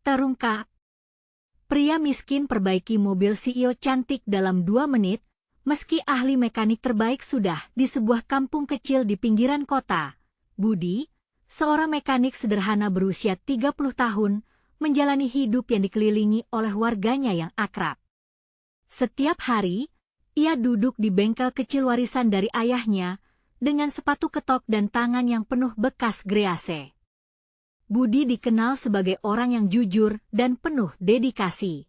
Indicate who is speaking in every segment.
Speaker 1: Terungkap. Pria miskin perbaiki mobil CEO cantik dalam 2 menit, meski ahli mekanik terbaik sudah di sebuah kampung kecil di pinggiran kota. Budi, seorang mekanik sederhana berusia 30 tahun, menjalani hidup yang dikelilingi oleh warganya yang akrab. Setiap hari, ia duduk di bengkel kecil warisan dari ayahnya, dengan sepatu ketok dan tangan yang penuh bekas grease. Budi dikenal sebagai orang yang jujur dan penuh dedikasi.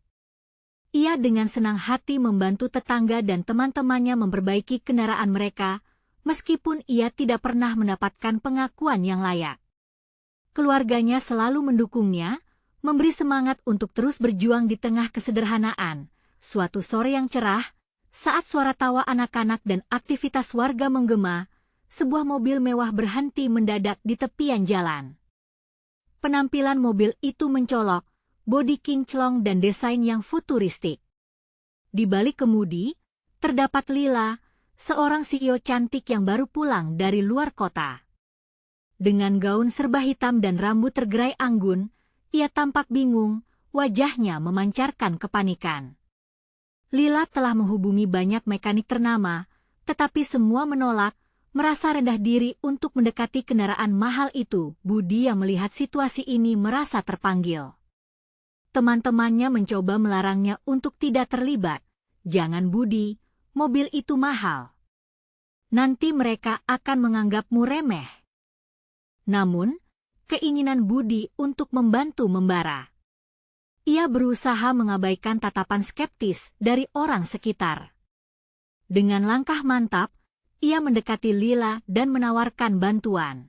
Speaker 1: Ia dengan senang hati membantu tetangga dan teman-temannya memperbaiki kendaraan mereka, meskipun ia tidak pernah mendapatkan pengakuan yang layak. Keluarganya selalu mendukungnya, memberi semangat untuk terus berjuang di tengah kesederhanaan. Suatu sore yang cerah, saat suara tawa anak-anak dan aktivitas warga menggema, sebuah mobil mewah berhenti mendadak di tepian jalan. Penampilan mobil itu mencolok, bodi kinclong dan desain yang futuristik. Di balik kemudi, terdapat Lila, seorang CEO cantik yang baru pulang dari luar kota. Dengan gaun serba hitam dan rambut tergerai anggun, ia tampak bingung, wajahnya memancarkan kepanikan. Lila telah menghubungi banyak mekanik ternama, tetapi semua menolak, merasa rendah diri untuk mendekati kendaraan mahal itu. Budi yang melihat situasi ini merasa terpanggil. Teman-temannya mencoba melarangnya untuk tidak terlibat. Jangan Budi, mobil itu mahal. Nanti mereka akan menganggapmu remeh. Namun, keinginan Budi untuk membantu membara. Ia berusaha mengabaikan tatapan skeptis dari orang sekitar. Dengan langkah mantap, ia mendekati Lila dan menawarkan bantuan.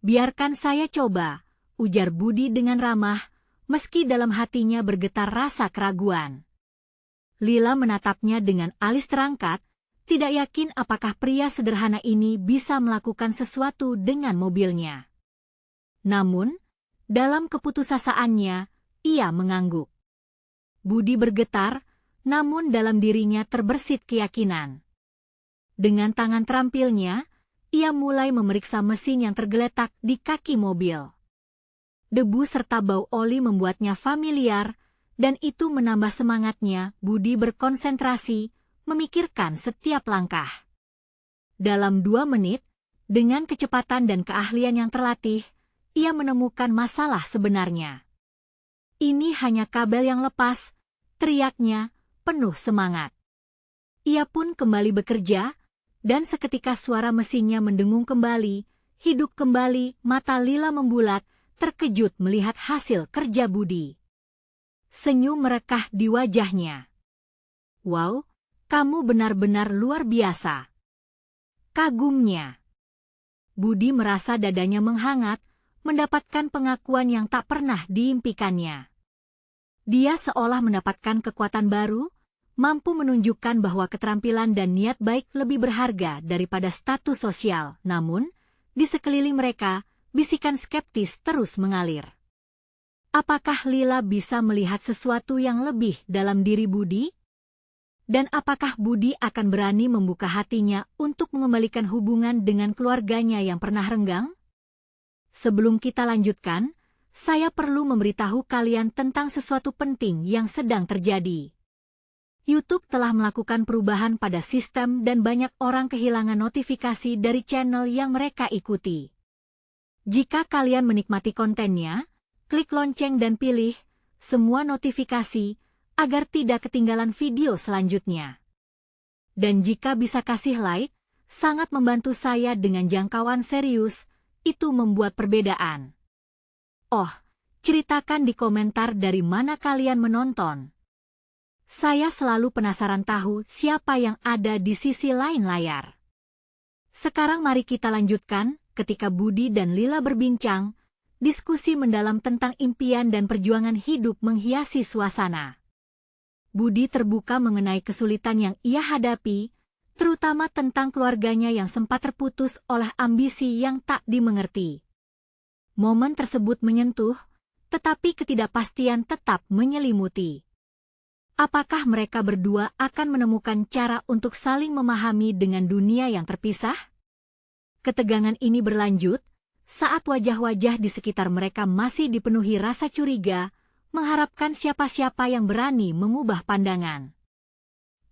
Speaker 1: "Biarkan saya coba," ujar Budi dengan ramah, meski dalam hatinya bergetar rasa keraguan. Lila menatapnya dengan alis terangkat, tidak yakin apakah pria sederhana ini bisa melakukan sesuatu dengan mobilnya. Namun, dalam keputusasaannya, ia mengangguk. Budi bergetar, namun dalam dirinya terbersit keyakinan. Dengan tangan terampilnya, ia mulai memeriksa mesin yang tergeletak di kaki mobil. Debu serta bau oli membuatnya familiar, dan itu menambah semangatnya. Budi berkonsentrasi, memikirkan setiap langkah. Dalam 2 menit, dengan kecepatan dan keahlian yang terlatih, ia menemukan masalah sebenarnya. "Ini hanya kabel yang lepas," teriaknya, penuh semangat. Ia pun kembali bekerja, dan seketika suara mesinnya mendengung kembali, hidup kembali. Mata Lila membulat, terkejut melihat hasil kerja Budi. Senyum merekah di wajahnya. "Wow, kamu benar-benar luar biasa," kagumnya. Budi merasa dadanya menghangat, mendapatkan pengakuan yang tak pernah diimpikannya. Dia seolah mendapatkan kekuatan baru, mampu menunjukkan bahwa keterampilan dan niat baik lebih berharga daripada status sosial. Namun, di sekeliling mereka, bisikan skeptis terus mengalir. Apakah Lila bisa melihat sesuatu yang lebih dalam diri Budi? Dan apakah Budi akan berani membuka hatinya untuk mengembalikan hubungan dengan keluarganya yang pernah renggang? Sebelum kita lanjutkan, saya perlu memberitahu kalian tentang sesuatu penting yang sedang terjadi. YouTube telah melakukan perubahan pada sistem dan banyak orang kehilangan notifikasi dari channel yang mereka ikuti. Jika kalian menikmati kontennya, klik lonceng dan pilih semua notifikasi agar tidak ketinggalan video selanjutnya. Dan jika bisa kasih like, sangat membantu saya dengan jangkauan serius, itu membuat perbedaan. Oh, ceritakan di komentar dari mana kalian menonton. Saya selalu penasaran tahu siapa yang ada di sisi lain layar. Sekarang mari kita lanjutkan, ketika Budi dan Lila berbincang, diskusi mendalam tentang impian dan perjuangan hidup menghiasi suasana. Budi terbuka mengenai kesulitan yang ia hadapi, terutama tentang keluarganya yang sempat terputus oleh ambisi yang tak dimengerti. Momen tersebut menyentuh, tetapi ketidakpastian tetap menyelimuti. Apakah mereka berdua akan menemukan cara untuk saling memahami dengan dunia yang terpisah? Ketegangan ini berlanjut, saat wajah-wajah di sekitar mereka masih dipenuhi rasa curiga, mengharapkan siapa-siapa yang berani mengubah pandangan.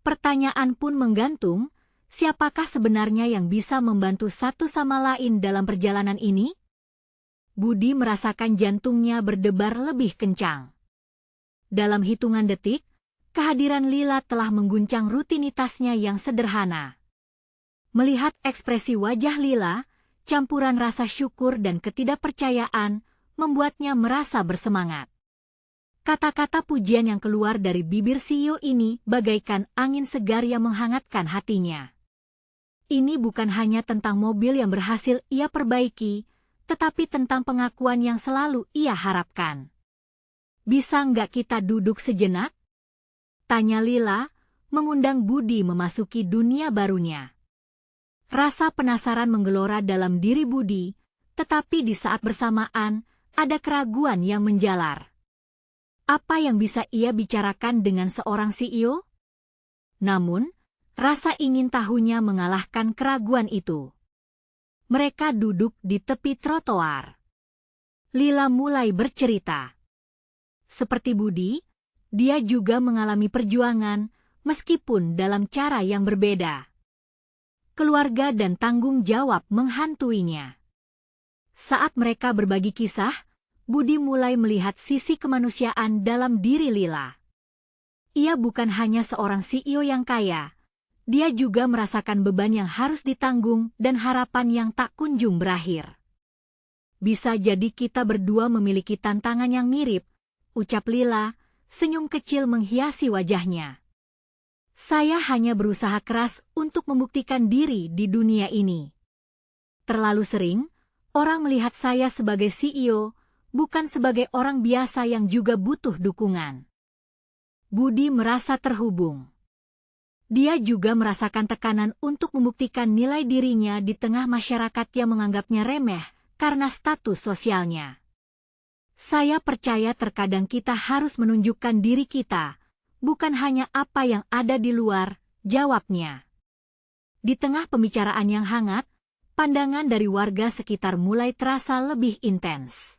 Speaker 1: Pertanyaan pun menggantung, siapakah sebenarnya yang bisa membantu satu sama lain dalam perjalanan ini? Budi merasakan jantungnya berdebar lebih kencang. Dalam hitungan detik, kehadiran Lila telah mengguncang rutinitasnya yang sederhana. Melihat ekspresi wajah Lila, campuran rasa syukur dan ketidakpercayaan membuatnya merasa bersemangat. Kata-kata pujian yang keluar dari bibir CEO ini bagaikan angin segar yang menghangatkan hatinya. Ini bukan hanya tentang mobil yang berhasil ia perbaiki, tetapi tentang pengakuan yang selalu ia harapkan. "Bisa nggak kita duduk sejenak?" tanya Lila, mengundang Budi memasuki dunia barunya. Rasa penasaran menggelora dalam diri Budi, tetapi di saat bersamaan, ada keraguan yang menjalar. Apa yang bisa ia bicarakan dengan seorang CEO? Namun, rasa ingin tahunya mengalahkan keraguan itu. Mereka duduk di tepi trotoar. Lila mulai bercerita. Seperti Budi, dia juga mengalami perjuangan, meskipun dalam cara yang berbeda. Keluarga dan tanggung jawab menghantuinya. Saat mereka berbagi kisah, Budi mulai melihat sisi kemanusiaan dalam diri Lila. Ia bukan hanya seorang CEO yang kaya, dia juga merasakan beban yang harus ditanggung dan harapan yang tak kunjung berakhir. "Bisa jadi kita berdua memiliki tantangan yang mirip," ucap Lila, senyum kecil menghiasi wajahnya. "Saya hanya berusaha keras untuk membuktikan diri di dunia ini. Terlalu sering, orang melihat saya sebagai CEO, bukan sebagai orang biasa yang juga butuh dukungan." Budi merasa terhubung. Dia juga merasakan tekanan untuk membuktikan nilai dirinya di tengah masyarakat yang menganggapnya remeh karena status sosialnya. "Saya percaya terkadang kita harus menunjukkan diri kita, bukan hanya apa yang ada di luar," jawabnya. Di tengah pembicaraan yang hangat, pandangan dari warga sekitar mulai terasa lebih intens.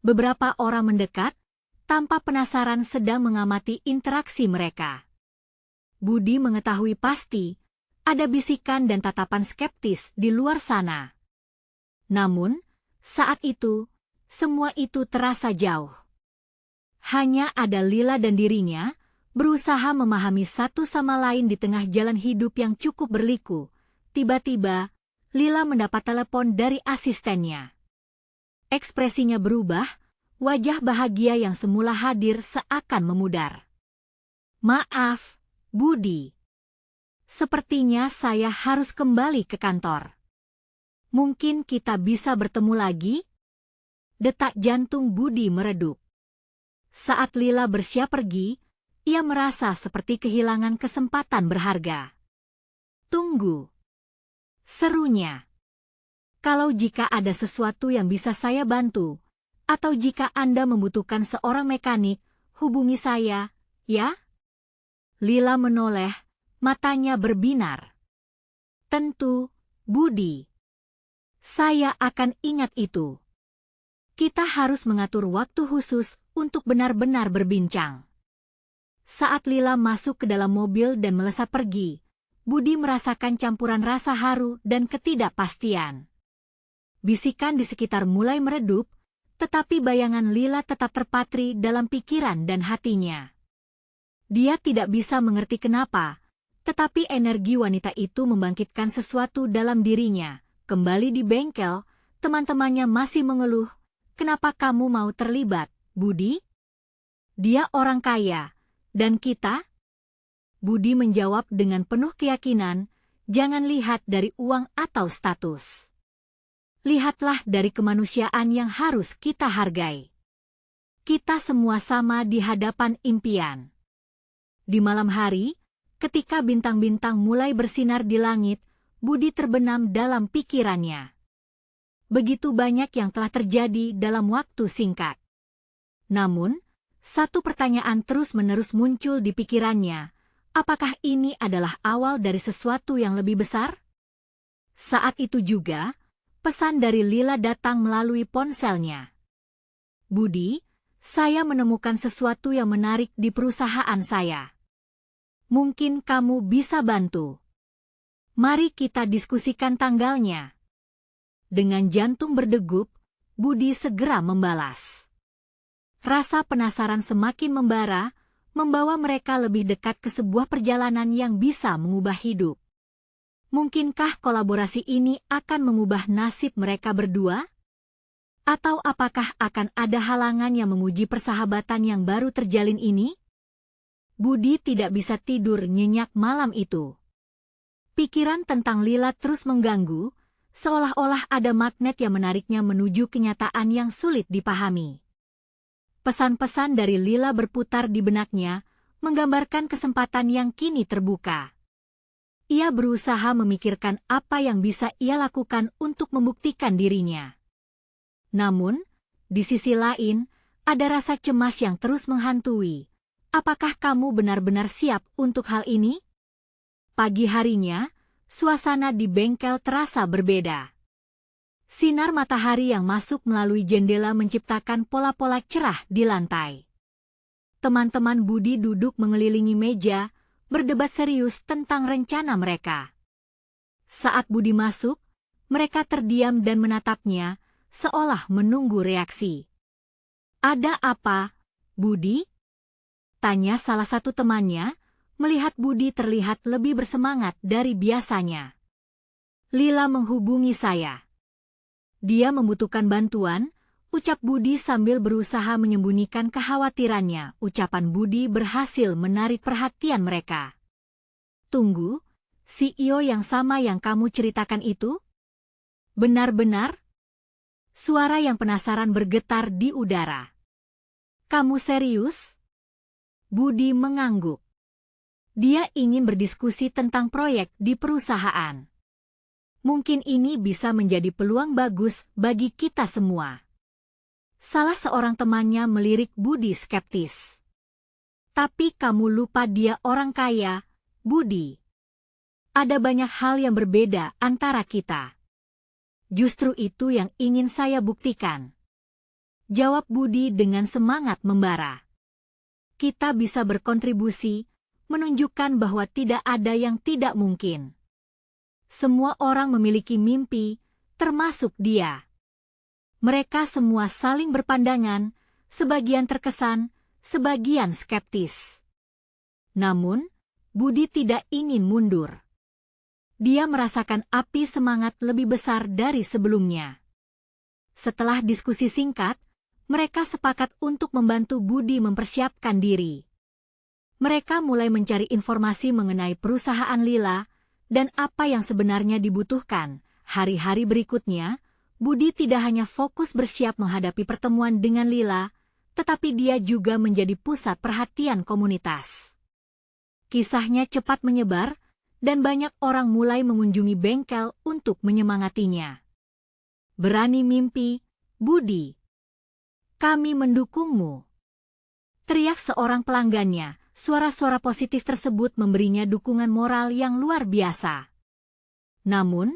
Speaker 1: Beberapa orang mendekat, tanpa penasaran sedang mengamati interaksi mereka. Budi mengetahui pasti, ada bisikan dan tatapan skeptis di luar sana. Namun, saat itu, semua itu terasa jauh. Hanya ada Lila dan dirinya, berusaha memahami satu sama lain di tengah jalan hidup yang cukup berliku. Tiba-tiba, Lila mendapat telepon dari asistennya. Ekspresinya berubah, wajah bahagia yang semula hadir seakan memudar. "Maaf, Budi. Sepertinya saya harus kembali ke kantor. Mungkin kita bisa bertemu lagi?" Detak jantung Budi meredup. Saat Lila bersiap pergi, ia merasa seperti kehilangan kesempatan berharga. "Tunggu," serunya. "Kalau jika ada sesuatu yang bisa saya bantu, atau jika Anda membutuhkan seorang mekanik, hubungi saya, ya?" Lila menoleh, matanya berbinar. "Tentu, Budi. Saya akan ingat itu. Kita harus mengatur waktu khusus untuk benar-benar berbincang." Saat Lila masuk ke dalam mobil dan melesat pergi, Budi merasakan campuran rasa haru dan ketidakpastian. Bisikan di sekitar mulai meredup, tetapi bayangan Lila tetap terpatri dalam pikiran dan hatinya. Dia tidak bisa mengerti kenapa, tetapi energi wanita itu membangkitkan sesuatu dalam dirinya. Kembali di bengkel, teman-temannya masih mengeluh, "Kenapa kamu mau terlibat, Budi? Dia orang kaya, dan kita?" Budi menjawab dengan penuh keyakinan, "Jangan lihat dari uang atau status. Lihatlah dari kemanusiaan yang harus kita hargai. Kita semua sama di hadapan impian." Di malam hari, ketika bintang-bintang mulai bersinar di langit, Budi terbenam dalam pikirannya. Begitu banyak yang telah terjadi dalam waktu singkat. Namun, satu pertanyaan terus-menerus muncul di pikirannya. Apakah ini adalah awal dari sesuatu yang lebih besar? Saat itu juga, pesan dari Lila datang melalui ponselnya. "Budi, Saya menemukan sesuatu yang menarik di perusahaan saya. Mungkin kamu bisa bantu. Mari kita diskusikan tanggalnya. Dengan jantung berdegup, Budi segera membalas. Rasa penasaran semakin membara, membawa mereka lebih dekat ke sebuah perjalanan yang bisa mengubah hidup. Mungkinkah kolaborasi ini akan mengubah nasib mereka berdua? Atau apakah akan ada halangan yang menguji persahabatan yang baru terjalin ini? Budi tidak bisa tidur nyenyak malam itu. Pikiran tentang Lila terus mengganggu, seolah-olah ada magnet yang menariknya menuju kenyataan yang sulit dipahami. Pesan-pesan dari Lila berputar di benaknya, menggambarkan kesempatan yang kini terbuka. Ia berusaha memikirkan apa yang bisa ia lakukan untuk membuktikan dirinya. Namun, di sisi lain, ada rasa cemas yang terus menghantui. Apakah kamu benar-benar siap untuk hal ini? Pagi harinya, suasana di bengkel terasa berbeda. Sinar matahari yang masuk melalui jendela menciptakan pola-pola cerah di lantai. Teman-teman Budi duduk mengelilingi meja, berdebat serius tentang rencana mereka. Saat Budi masuk, mereka terdiam dan menatapnya, seolah menunggu reaksi. "Ada apa, Budi?" tanya salah satu temannya, melihat Budi terlihat lebih bersemangat dari biasanya. "Lila menghubungi saya. Dia membutuhkan bantuan," ucap Budi sambil berusaha menyembunyikan kekhawatirannya. Ucapan Budi berhasil menarik perhatian mereka. "Tunggu, CEO yang sama yang kamu ceritakan itu? Benar-benar?" Suara yang penasaran bergetar di udara. "Kamu serius?" Budi mengangguk. Dia ingin berdiskusi tentang proyek di perusahaan. Mungkin ini bisa menjadi peluang bagus bagi kita semua. Salah seorang temannya melirik Budi skeptis. "Tapi kamu lupa dia orang kaya, Budi. Ada banyak hal yang berbeda antara kita." "Justru itu yang ingin saya buktikan," jawab Budi dengan semangat membara. "Kita bisa berkontribusi, menunjukkan bahwa tidak ada yang tidak mungkin. Semua orang memiliki mimpi, termasuk dia." Mereka semua saling berpandangan, sebagian terkesan, sebagian skeptis. Namun, Budi tidak ingin mundur. Dia merasakan api semangat lebih besar dari sebelumnya. Setelah diskusi singkat, mereka sepakat untuk membantu Budi mempersiapkan diri. Mereka mulai mencari informasi mengenai perusahaan Lila dan apa yang sebenarnya dibutuhkan. Hari-hari berikutnya, Budi tidak hanya fokus bersiap menghadapi pertemuan dengan Lila, tetapi dia juga menjadi pusat perhatian komunitas. Kisahnya cepat menyebar, dan banyak orang mulai mengunjungi bengkel untuk menyemangatinya. "Berani mimpi, Budi. Kami mendukungmu," teriak seorang pelanggannya. Suara-suara positif tersebut memberinya dukungan moral yang luar biasa. Namun,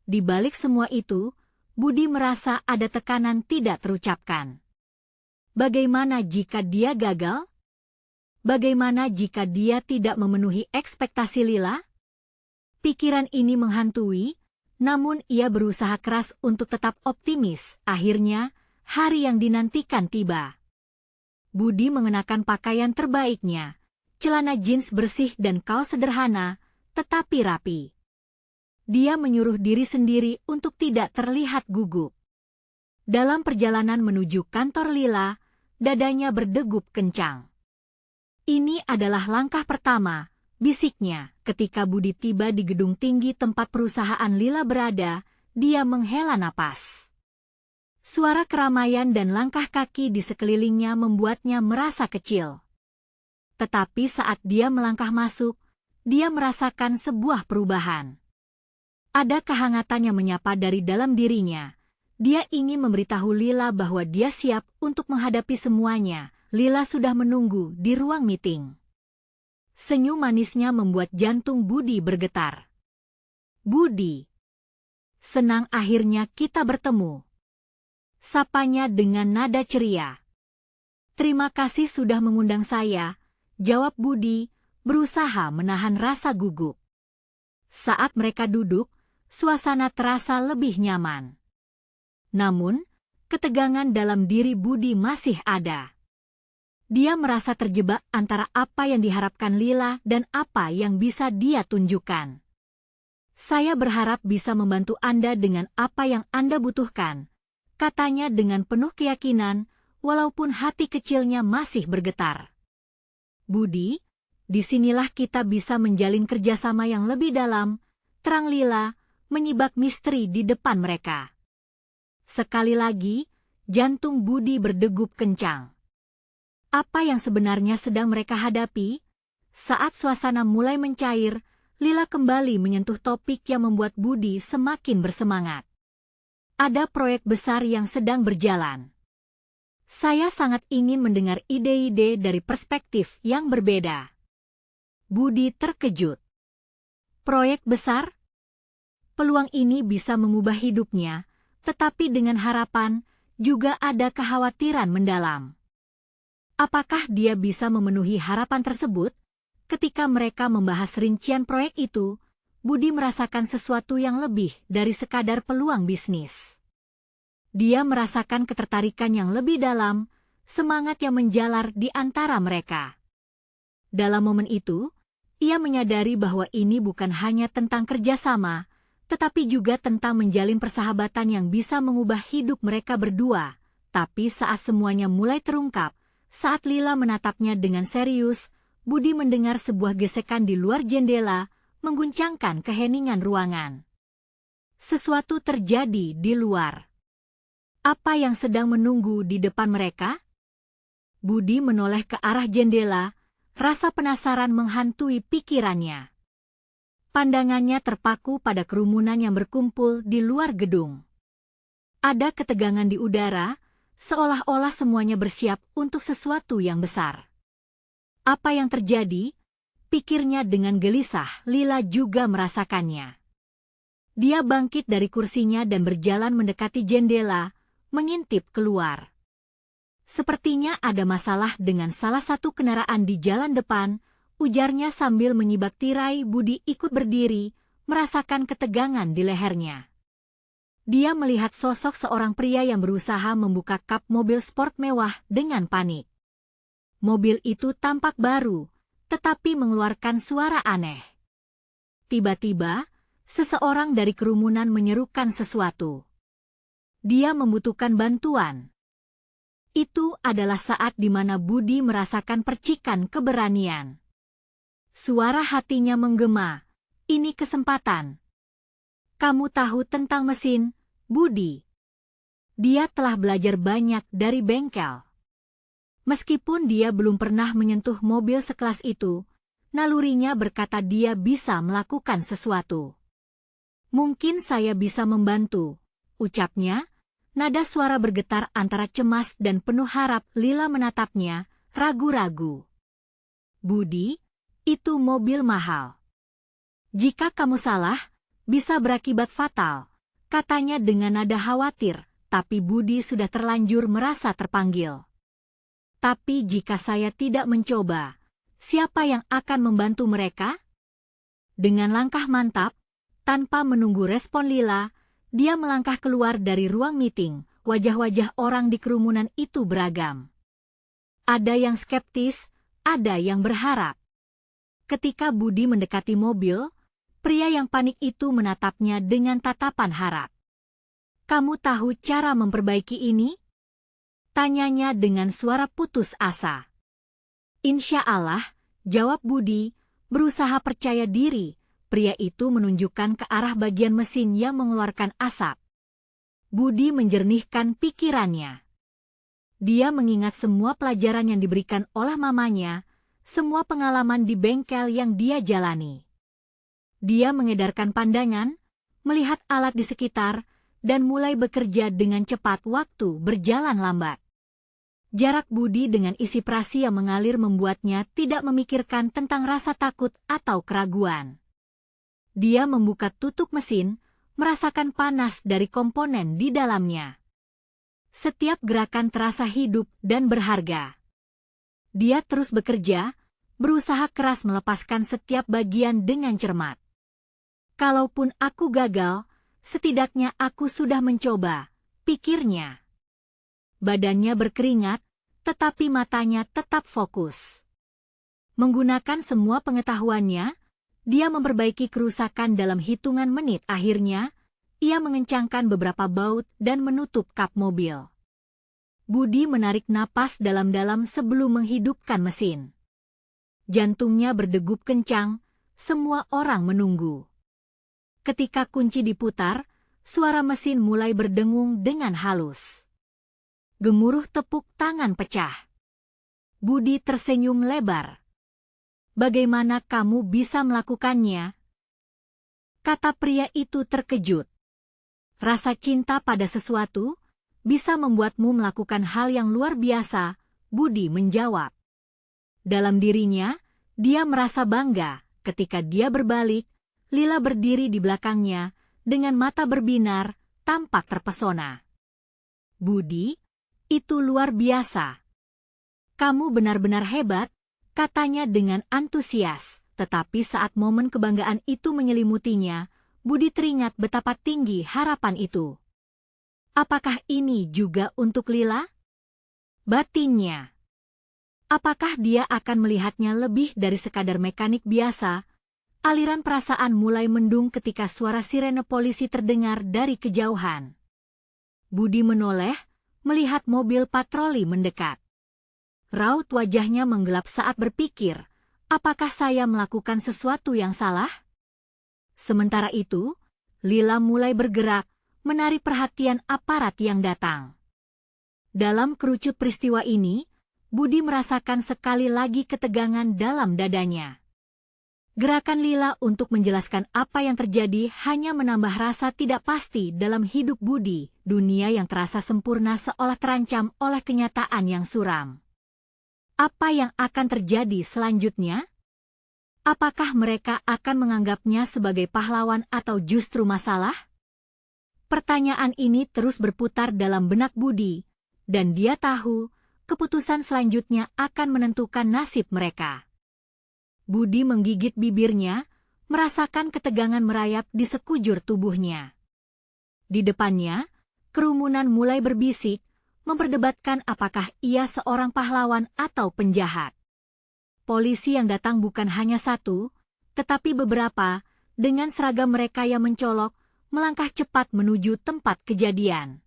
Speaker 1: di balik semua itu, Budi merasa ada tekanan tidak terucapkan. Bagaimana jika dia gagal? Bagaimana jika dia tidak memenuhi ekspektasi Lila? Pikiran ini menghantui, namun ia berusaha keras untuk tetap optimis. Akhirnya, hari yang dinantikan tiba. Budi mengenakan pakaian terbaiknya, celana jeans bersih dan kaos sederhana, tetapi rapi. Dia menyuruh diri sendiri untuk tidak terlihat gugup. Dalam perjalanan menuju kantor Lila, dadanya berdegup kencang. "Ini adalah langkah pertama," bisiknya. Ketika Budi tiba di gedung tinggi tempat perusahaan Lila berada, dia menghela napas. Suara keramaian dan langkah kaki di sekelilingnya membuatnya merasa kecil. Tetapi saat dia melangkah masuk, dia merasakan sebuah perubahan. Ada kehangatan yang menyapa dari dalam dirinya. Dia ingin memberitahu Lila bahwa dia siap untuk menghadapi semuanya. Lila sudah menunggu di ruang meeting. Senyum manisnya membuat jantung Budi bergetar. "Budi, senang akhirnya kita bertemu," sapanya dengan nada ceria. Terima kasih sudah mengundang saya, jawab Budi, berusaha menahan rasa gugup. Saat mereka duduk, suasana terasa lebih nyaman. Namun, ketegangan dalam diri Budi masih ada. Dia merasa terjebak antara apa yang diharapkan Lila dan apa yang bisa dia tunjukkan. Saya berharap bisa membantu Anda dengan apa yang Anda butuhkan, katanya dengan penuh keyakinan, walaupun hati kecilnya masih bergetar. Budi, disinilah kita bisa menjalin kerjasama yang lebih dalam, terang Lila, menyibak misteri di depan mereka. Sekali lagi, jantung Budi berdegup kencang. Apa yang sebenarnya sedang mereka hadapi? Saat suasana mulai mencair, Lila kembali menyentuh topik yang membuat Budi semakin bersemangat. Ada proyek besar yang sedang berjalan. Saya sangat ingin mendengar ide-ide dari perspektif yang berbeda. Budi terkejut. Proyek besar? Peluang ini bisa mengubah hidupnya, tetapi dengan harapan, juga ada kekhawatiran mendalam. Apakah dia bisa memenuhi harapan tersebut? Ketika mereka membahas rincian proyek itu, Budi merasakan sesuatu yang lebih dari sekadar peluang bisnis. Dia merasakan ketertarikan yang lebih dalam, semangat yang menjalar di antara mereka. Dalam momen itu, ia menyadari bahwa ini bukan hanya tentang kerjasama, tetapi juga tentang menjalin persahabatan yang bisa mengubah hidup mereka berdua. Tapi saat semuanya mulai terungkap, saat Lila menatapnya dengan serius, Budi mendengar sebuah gesekan di luar jendela, mengguncangkan keheningan ruangan. Sesuatu terjadi di luar. Apa yang sedang menunggu di depan mereka? Budi menoleh ke arah jendela, rasa penasaran menghantui pikirannya. Pandangannya terpaku pada kerumunan yang berkumpul di luar gedung. Ada ketegangan di udara, seolah-olah semuanya bersiap untuk sesuatu yang besar. Apa yang terjadi? Pikirnya dengan gelisah. Lila juga merasakannya. Dia bangkit dari kursinya dan berjalan mendekati jendela, mengintip keluar. Sepertinya ada masalah dengan salah satu kendaraan di jalan depan, ujarnya sambil menyibak tirai. Budi ikut berdiri, merasakan ketegangan di lehernya. Dia melihat sosok seorang pria yang berusaha membuka kap mobil sport mewah dengan panik. Mobil itu tampak baru, tetapi mengeluarkan suara aneh. Tiba-tiba, seseorang dari kerumunan menyerukan sesuatu. Dia membutuhkan bantuan. Itu adalah saat di mana Budi merasakan percikan keberanian. Suara hatinya menggema, ini kesempatan. Kamu tahu tentang mesin, Budi? Dia telah belajar banyak dari bengkel. Meskipun dia belum pernah menyentuh mobil sekelas itu, nalurinya berkata dia bisa melakukan sesuatu. Mungkin saya bisa membantu, ucapnya. Nada suara bergetar antara cemas dan penuh harap. Lila menatapnya, ragu-ragu. Budi, itu mobil mahal. Jika kamu salah, bisa berakibat fatal, katanya dengan nada khawatir, tapi Budi sudah terlanjur merasa terpanggil. Tapi jika saya tidak mencoba, siapa yang akan membantu mereka? Dengan langkah mantap, tanpa menunggu respon Lila, dia melangkah keluar dari ruang meeting. Wajah-wajah orang di kerumunan itu beragam. Ada yang skeptis, ada yang berharap. Ketika Budi mendekati mobil, pria yang panik itu menatapnya dengan tatapan harap. Kamu tahu cara memperbaiki ini? Tanyanya dengan suara putus asa. Insya Allah, jawab Budi, berusaha percaya diri. Pria itu menunjukkan ke arah bagian mesin yang mengeluarkan asap. Budi menjernihkan pikirannya. Dia mengingat semua pelajaran yang diberikan oleh mamanya, semua pengalaman di bengkel yang dia jalani. Dia mengedarkan pandangan, melihat alat di sekitar, dan mulai bekerja dengan cepat. Waktu berjalan lambat. Jarak Budi dengan isi prasi yang mengalir membuatnya tidak memikirkan tentang rasa takut atau keraguan. Dia membuka tutup mesin, merasakan panas dari komponen di dalamnya. Setiap gerakan terasa hidup dan berharga. Dia terus bekerja, berusaha keras melepaskan setiap bagian dengan cermat. Kalaupun aku gagal, setidaknya aku sudah mencoba, pikirnya. Badannya berkeringat, tetapi matanya tetap fokus. Menggunakan semua pengetahuannya, dia memperbaiki kerusakan dalam hitungan menit. Akhirnya, ia mengencangkan beberapa baut dan menutup kap mobil. Budi menarik napas dalam-dalam sebelum menghidupkan mesin. Jantungnya berdegup kencang, semua orang menunggu. Ketika kunci diputar, suara mesin mulai berdengung dengan halus. Gemuruh tepuk tangan pecah. Budi tersenyum lebar. "Bagaimana kamu bisa melakukannya?" kata pria itu terkejut. "Rasa cinta pada sesuatu bisa membuatmu melakukan hal yang luar biasa," Budi menjawab. Dalam dirinya, dia merasa bangga ketika dia berbalik, Lila berdiri di belakangnya dengan mata berbinar, tampak terpesona. "Budi, itu luar biasa. Kamu benar-benar hebat," katanya dengan antusias. Tetapi saat momen kebanggaan itu menyelimutinya, Budi teringat betapa tinggi harapan itu. Apakah ini juga untuk Lila? Batinnya. Apakah dia akan melihatnya lebih dari sekadar mekanik biasa? Aliran perasaan mulai mendung ketika suara sirene polisi terdengar dari kejauhan. Budi menoleh, melihat mobil patroli mendekat. Raut wajahnya menggelap saat berpikir, apakah saya melakukan sesuatu yang salah? Sementara itu, Lila mulai bergerak, menarik perhatian aparat yang datang. Dalam kerucut peristiwa ini, Budi merasakan sekali lagi ketegangan dalam dadanya. Gerakan Lila untuk menjelaskan apa yang terjadi hanya menambah rasa tidak pasti dalam hidup Budi, dunia yang terasa sempurna seolah terancam oleh kenyataan yang suram. Apa yang akan terjadi selanjutnya? Apakah mereka akan menganggapnya sebagai pahlawan atau justru masalah? Pertanyaan ini terus berputar dalam benak Budi, dan dia tahu keputusan selanjutnya akan menentukan nasib mereka. Budi menggigit bibirnya, merasakan ketegangan merayap di sekujur tubuhnya. Di depannya, kerumunan mulai berbisik, memperdebatkan apakah ia seorang pahlawan atau penjahat. Polisi yang datang bukan hanya satu, tetapi beberapa, dengan seragam mereka yang mencolok, melangkah cepat menuju tempat kejadian.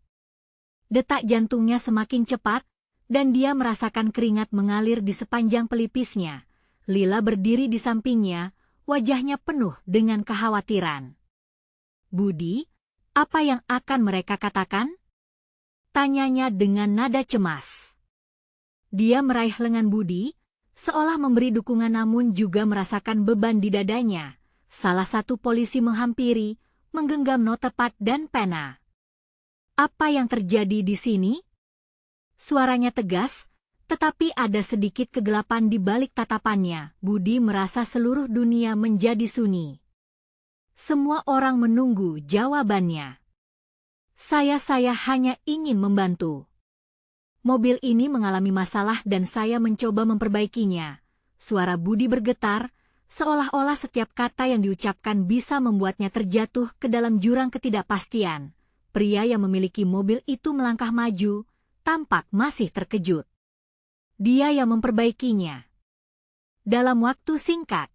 Speaker 1: Detak jantungnya semakin cepat, dan dia merasakan keringat mengalir di sepanjang pelipisnya. Lila berdiri di sampingnya, wajahnya penuh dengan kekhawatiran. "Budi, apa yang akan mereka katakan?" tanyanya dengan nada cemas. Dia meraih lengan Budi, seolah memberi dukungan namun juga merasakan beban di dadanya. Salah satu polisi menghampiri, menggenggam notepad dan pena. "Apa yang terjadi di sini?" Suaranya tegas, tetapi ada sedikit kegelapan di balik tatapannya. Budi merasa seluruh dunia menjadi sunyi. Semua orang menunggu jawabannya. Saya hanya ingin membantu. Mobil ini mengalami masalah dan saya mencoba memperbaikinya." Suara Budi bergetar, seolah-olah setiap kata yang diucapkan bisa membuatnya terjatuh ke dalam jurang ketidakpastian. Pria yang memiliki mobil itu melangkah maju, tampak masih terkejut. Dia yang memperbaikinya. Dalam waktu singkat.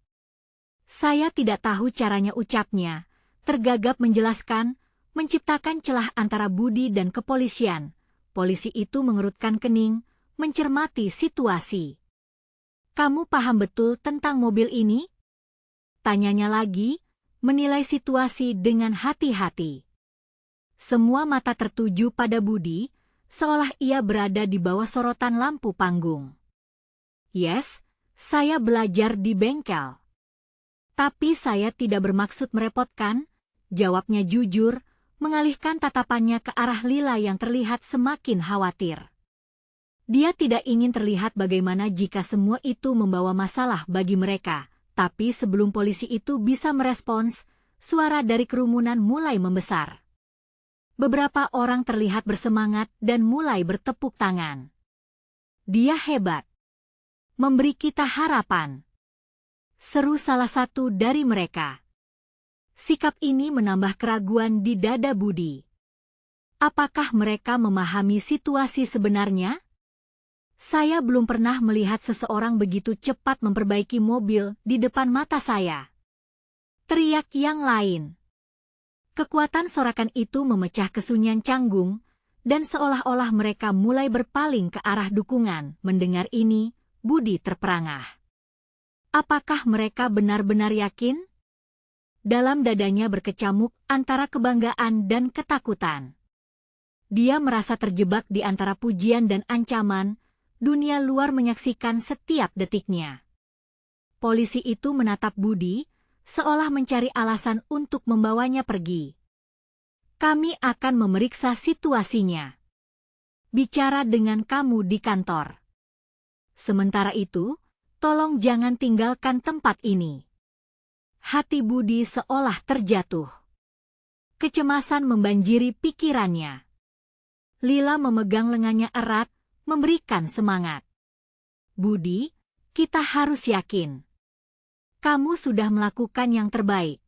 Speaker 1: "Saya tidak tahu caranya," ucapnya, tergagap menjelaskan, menciptakan celah antara Budi dan kepolisian. Polisi itu mengerutkan kening, mencermati situasi. "Kamu paham betul tentang mobil ini?" tanyanya lagi, menilai situasi dengan hati-hati. Semua mata tertuju pada Budi, seolah ia berada di bawah sorotan lampu panggung. "Yes, saya belajar di bengkel. Tapi saya tidak bermaksud merepotkan," jawabnya jujur, mengalihkan tatapannya ke arah Lila yang terlihat semakin khawatir. Dia tidak ingin terlihat bagaimana jika semua itu membawa masalah bagi mereka, tapi sebelum polisi itu bisa merespons, suara dari kerumunan mulai membesar. Beberapa orang terlihat bersemangat dan mulai bertepuk tangan. "Dia hebat. memberi kita harapan. Seru salah satu dari mereka. Sikap ini menambah keraguan di dada Budi. Apakah mereka memahami situasi sebenarnya? Saya belum pernah melihat seseorang begitu cepat memperbaiki mobil di depan mata saya. Teriak yang lain. Kekuatan sorakan itu memecah kesunyian canggung, dan seolah-olah mereka mulai berpaling ke arah dukungan. Mendengar ini, Budi terperangah. Apakah mereka benar-benar yakin? Dalam dadanya berkecamuk antara kebanggaan dan ketakutan. Dia merasa terjebak di antara pujian dan ancaman. Dunia luar menyaksikan setiap detiknya. Polisi itu menatap Budi, seolah mencari alasan untuk membawanya pergi. Kami akan memeriksa situasinya. Bicara dengan kamu di kantor. Sementara itu, tolong jangan tinggalkan tempat ini. Hati Budi seolah terjatuh. Kecemasan membanjiri pikirannya. Lila memegang lengannya erat, memberikan semangat. Budi, kita harus yakin. Kamu sudah melakukan yang terbaik.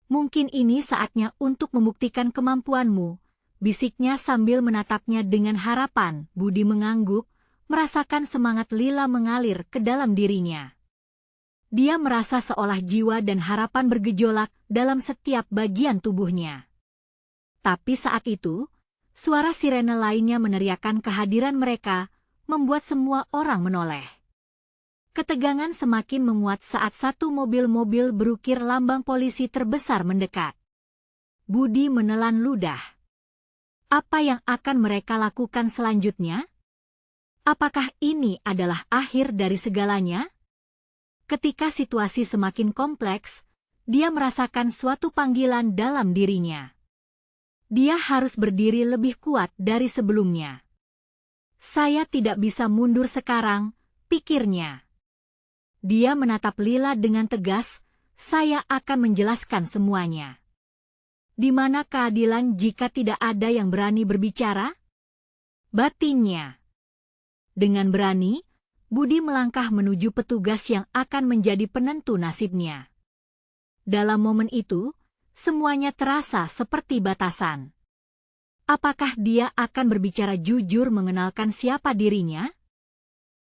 Speaker 1: Mungkin ini saatnya untuk membuktikan kemampuanmu, bisiknya sambil menatapnya dengan harapan. Budi mengangguk, merasakan semangat Lila mengalir ke dalam dirinya. Dia merasa seolah jiwa dan harapan bergejolak dalam setiap bagian tubuhnya. Tapi saat itu, suara sirene lainnya meneriakkan kehadiran mereka, membuat semua orang menoleh. Ketegangan semakin menguat saat satu mobil-mobil berukir lambang polisi terbesar mendekat. Budi menelan ludah. Apa yang akan mereka lakukan selanjutnya? Apakah ini adalah akhir dari segalanya? Ketika situasi semakin kompleks, dia merasakan suatu panggilan dalam dirinya. Dia harus berdiri lebih kuat dari sebelumnya. Saya tidak bisa mundur sekarang, pikirnya. Dia menatap Lila dengan tegas, saya akan menjelaskan semuanya. Di mana keadilan jika tidak ada yang berani berbicara? Batinnya. Dengan berani, Budi melangkah menuju petugas yang akan menjadi penentu nasibnya. Dalam momen itu, semuanya terasa seperti batasan. Apakah dia akan berbicara jujur mengenalkan siapa dirinya?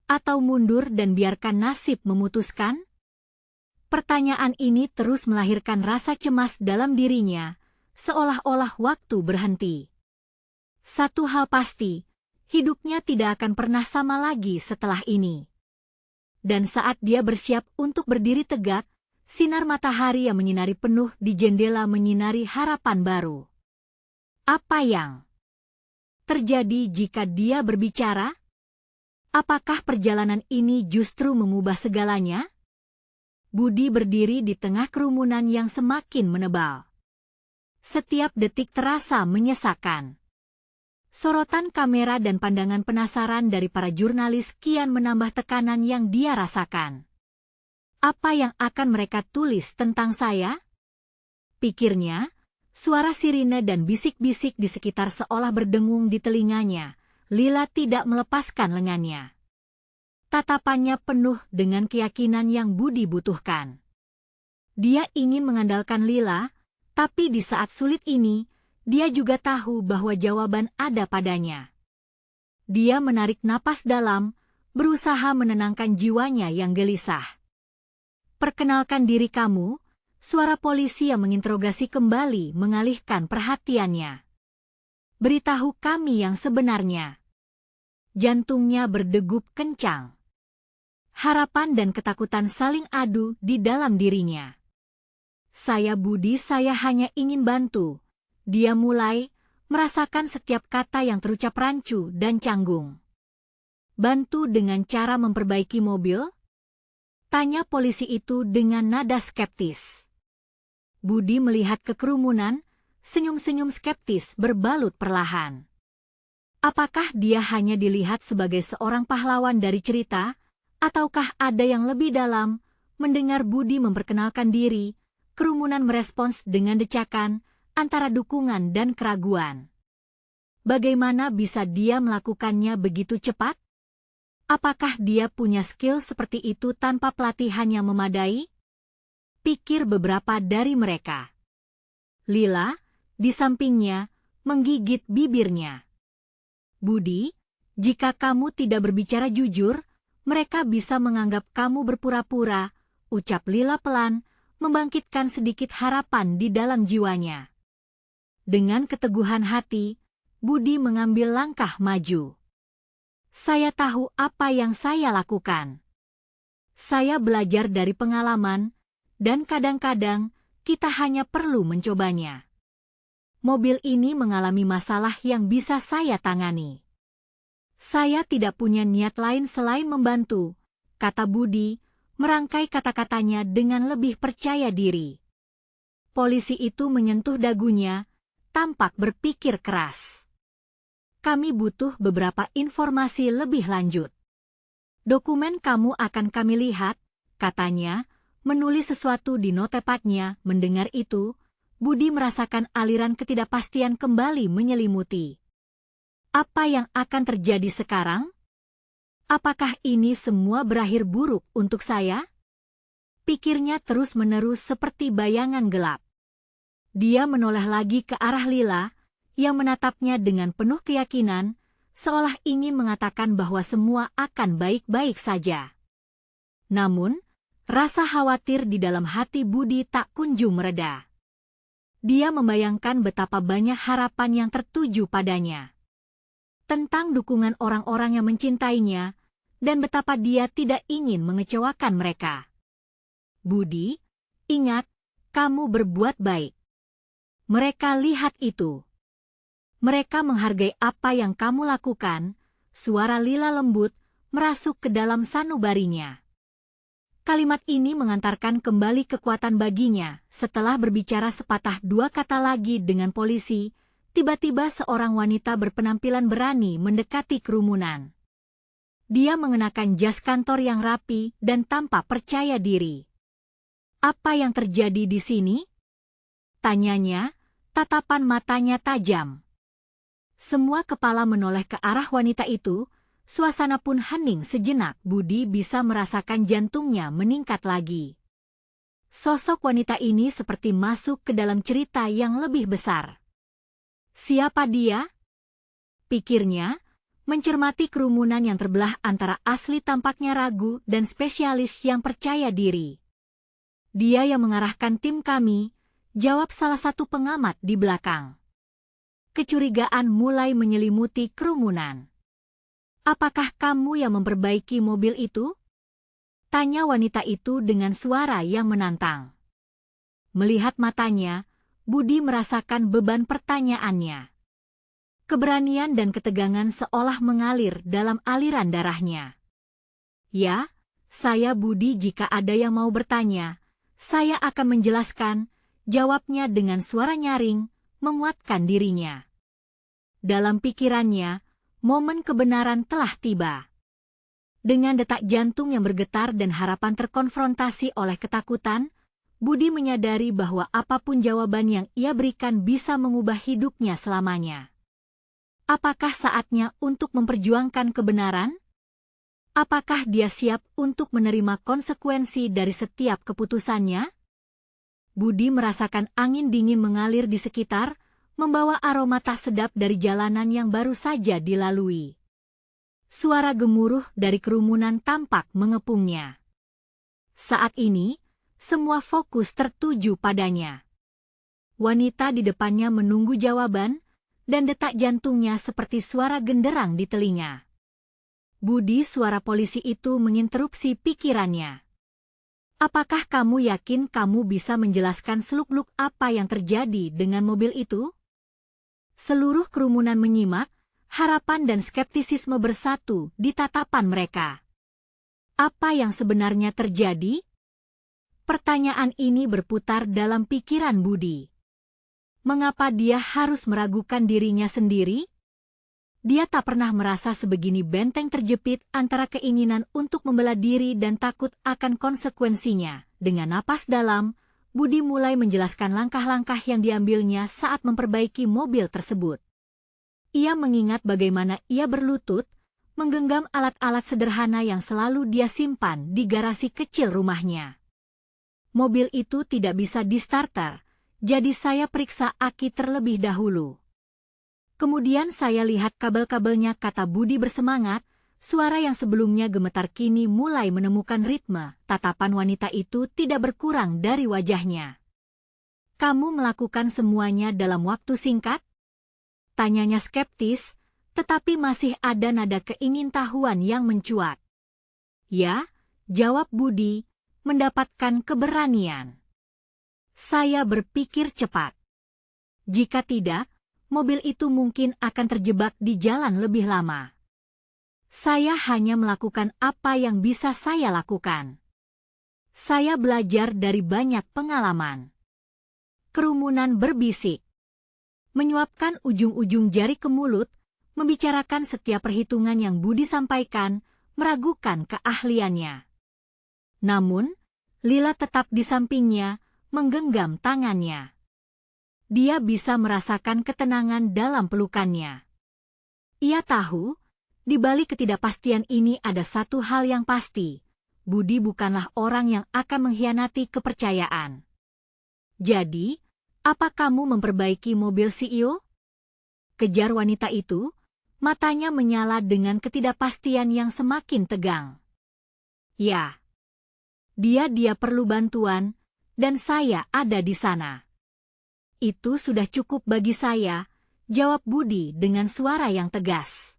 Speaker 1: Atau mundur dan biarkan nasib memutuskan? Pertanyaan ini terus melahirkan rasa cemas dalam dirinya, seolah-olah waktu berhenti. Satu hal pasti, hidupnya tidak akan pernah sama lagi setelah ini. Dan saat dia bersiap untuk berdiri tegak, sinar matahari yang menyinari penuh di jendela menyinari harapan baru. Apa yang terjadi jika dia berbicara? Apakah perjalanan ini justru mengubah segalanya? Budi berdiri di tengah kerumunan yang semakin menebal. Setiap detik terasa menyesakan. Sorotan kamera dan pandangan penasaran dari para jurnalis kian menambah tekanan yang dia rasakan. Apa yang akan mereka tulis tentang saya? Pikirnya, suara sirine dan bisik-bisik di sekitar seolah berdengung di telinganya. Lila tidak melepaskan lengannya. Tatapannya penuh dengan keyakinan yang Budi butuhkan. Dia ingin mengandalkan Lila, tapi di saat sulit ini, dia juga tahu bahwa jawaban ada padanya. Dia menarik napas dalam, berusaha menenangkan jiwanya yang gelisah. Perkenalkan diri kamu, suara polisi yang menginterogasi kembali mengalihkan perhatiannya. Beritahu kami yang sebenarnya. Jantungnya berdegup kencang. Harapan dan ketakutan saling adu di dalam dirinya. Saya Budi, saya hanya ingin bantu. Dia mulai merasakan setiap kata yang terucap rancu dan canggung. Bantu dengan cara memperbaiki mobil? Tanya polisi itu dengan nada skeptis. Budi melihat ke kerumunan, senyum-senyum skeptis berbalut perlahan. Apakah dia hanya dilihat sebagai seorang pahlawan dari cerita, ataukah ada yang lebih dalam? Mendengar Budi memperkenalkan diri, kerumunan merespons dengan decakan, antara dukungan dan keraguan. Bagaimana bisa dia melakukannya begitu cepat? Apakah dia punya skill seperti itu tanpa pelatihan yang memadai? Pikir beberapa dari mereka. Lila, di sampingnya, menggigit bibirnya. Budi, jika kamu tidak berbicara jujur, mereka bisa menganggap kamu berpura-pura, ucap Lila pelan, membangkitkan sedikit harapan di dalam jiwanya. Dengan keteguhan hati, Budi mengambil langkah maju. Saya tahu apa yang saya lakukan. Saya belajar dari pengalaman, dan kadang-kadang kita hanya perlu mencobanya. Mobil ini mengalami masalah yang bisa saya tangani. Saya tidak punya niat lain selain membantu, kata Budi, merangkai kata-katanya dengan lebih percaya diri. Polisi itu menyentuh dagunya, tampak berpikir keras. Kami butuh beberapa informasi lebih lanjut. Dokumen kamu akan kami lihat, katanya, menulis sesuatu di notepadnya. Mendengar itu, Budi merasakan aliran ketidakpastian kembali menyelimuti. Apa yang akan terjadi sekarang? Apakah ini semua berakhir buruk untuk saya? Pikirnya terus-menerus seperti bayangan gelap. Dia menoleh lagi ke arah Lila, yang menatapnya dengan penuh keyakinan, seolah ingin mengatakan bahwa semua akan baik-baik saja. Namun, rasa khawatir di dalam hati Budi tak kunjung mereda. Dia membayangkan betapa banyak harapan yang tertuju padanya. Tentang dukungan orang-orang yang mencintainya, dan betapa dia tidak ingin mengecewakan mereka. Budi, ingat, kamu berbuat baik. Mereka lihat itu. Mereka menghargai apa yang kamu lakukan, suara Lila lembut, merasuk ke dalam sanubarinya. Kalimat ini mengantarkan kembali kekuatan baginya. Setelah berbicara sepatah dua kata lagi dengan polisi, tiba-tiba seorang wanita berpenampilan berani mendekati kerumunan. Dia mengenakan jas kantor yang rapi dan tampak percaya diri. Apa yang terjadi di sini? Tanyanya, tatapan matanya tajam. Semua kepala menoleh ke arah wanita itu. Suasana pun hening sejenak. Budi bisa merasakan jantungnya meningkat lagi. Sosok wanita ini seperti masuk ke dalam cerita yang lebih besar. Siapa dia? Pikirnya, mencermati kerumunan yang terbelah antara asli tampaknya ragu dan spesialis yang percaya diri. Dia yang mengarahkan tim kami, jawab salah satu pengamat di belakang. Kecurigaan mulai menyelimuti kerumunan. Apakah kamu yang memperbaiki mobil itu? Tanya wanita itu dengan suara yang menantang. Melihat matanya, Budi merasakan beban pertanyaannya. Keberanian dan ketegangan seolah mengalir dalam aliran darahnya. Ya, saya Budi, jika ada yang mau bertanya, saya akan menjelaskan, jawabnya dengan suara nyaring, menguatkan dirinya. Dalam pikirannya, momen kebenaran telah tiba. Dengan detak jantung yang bergetar dan harapan terkonfrontasi oleh ketakutan, Budi menyadari bahwa apapun jawaban yang ia berikan bisa mengubah hidupnya selamanya. Apakah saatnya untuk memperjuangkan kebenaran? Apakah dia siap untuk menerima konsekuensi dari setiap keputusannya? Budi merasakan angin dingin mengalir di sekitar, membawa aroma tak sedap dari jalanan yang baru saja dilalui. Suara gemuruh dari kerumunan tampak mengepungnya. Saat ini, semua fokus tertuju padanya. Wanita di depannya menunggu jawaban, dan detak jantungnya seperti suara genderang di telinga. Budi, suara polisi itu menginterupsi pikirannya. Apakah kamu yakin kamu bisa menjelaskan seluk-beluk apa yang terjadi dengan mobil itu? Seluruh kerumunan menyimak, harapan dan skeptisisme bersatu di tatapan mereka. Apa yang sebenarnya terjadi? Pertanyaan ini berputar dalam pikiran Budi. Mengapa dia harus meragukan dirinya sendiri? Dia tak pernah merasa sebegini benteng terjepit antara keinginan untuk membela diri dan takut akan konsekuensinya. Dengan napas dalam, Budi mulai menjelaskan langkah-langkah yang diambilnya saat memperbaiki mobil tersebut. Ia mengingat bagaimana ia berlutut, menggenggam alat-alat sederhana yang selalu dia simpan di garasi kecil rumahnya. Mobil itu tidak bisa di-starter, jadi saya periksa aki terlebih dahulu. Kemudian saya lihat kabel-kabelnya, kata Budi bersemangat. Suara yang sebelumnya gemetar kini mulai menemukan ritme. Tatapan wanita itu tidak berkurang dari wajahnya. Kamu melakukan semuanya dalam waktu singkat? Tanyanya skeptis, tetapi masih ada nada keingintahuan yang mencuat. Ya, jawab Budi, mendapatkan keberanian. Saya berpikir cepat. Jika tidak, mobil itu mungkin akan terjebak di jalan lebih lama. Saya hanya melakukan apa yang bisa saya lakukan. Saya belajar dari banyak pengalaman. Kerumunan berbisik. Menyuapkan ujung-ujung jari ke mulut, membicarakan setiap perhitungan yang Budi sampaikan, meragukan keahliannya. Namun, Lila tetap di sampingnya, menggenggam tangannya. Dia bisa merasakan ketenangan dalam pelukannya. Ia tahu, di balik ketidakpastian ini ada satu hal yang pasti. Budi bukanlah orang yang akan mengkhianati kepercayaan. Jadi, apa kamu memperbaiki mobil CEO? Kejar wanita itu, matanya menyala dengan ketidakpastian yang semakin tegang. Ya. Dia perlu bantuan, dan saya ada di sana. Itu sudah cukup bagi saya, jawab Budi dengan suara yang tegas.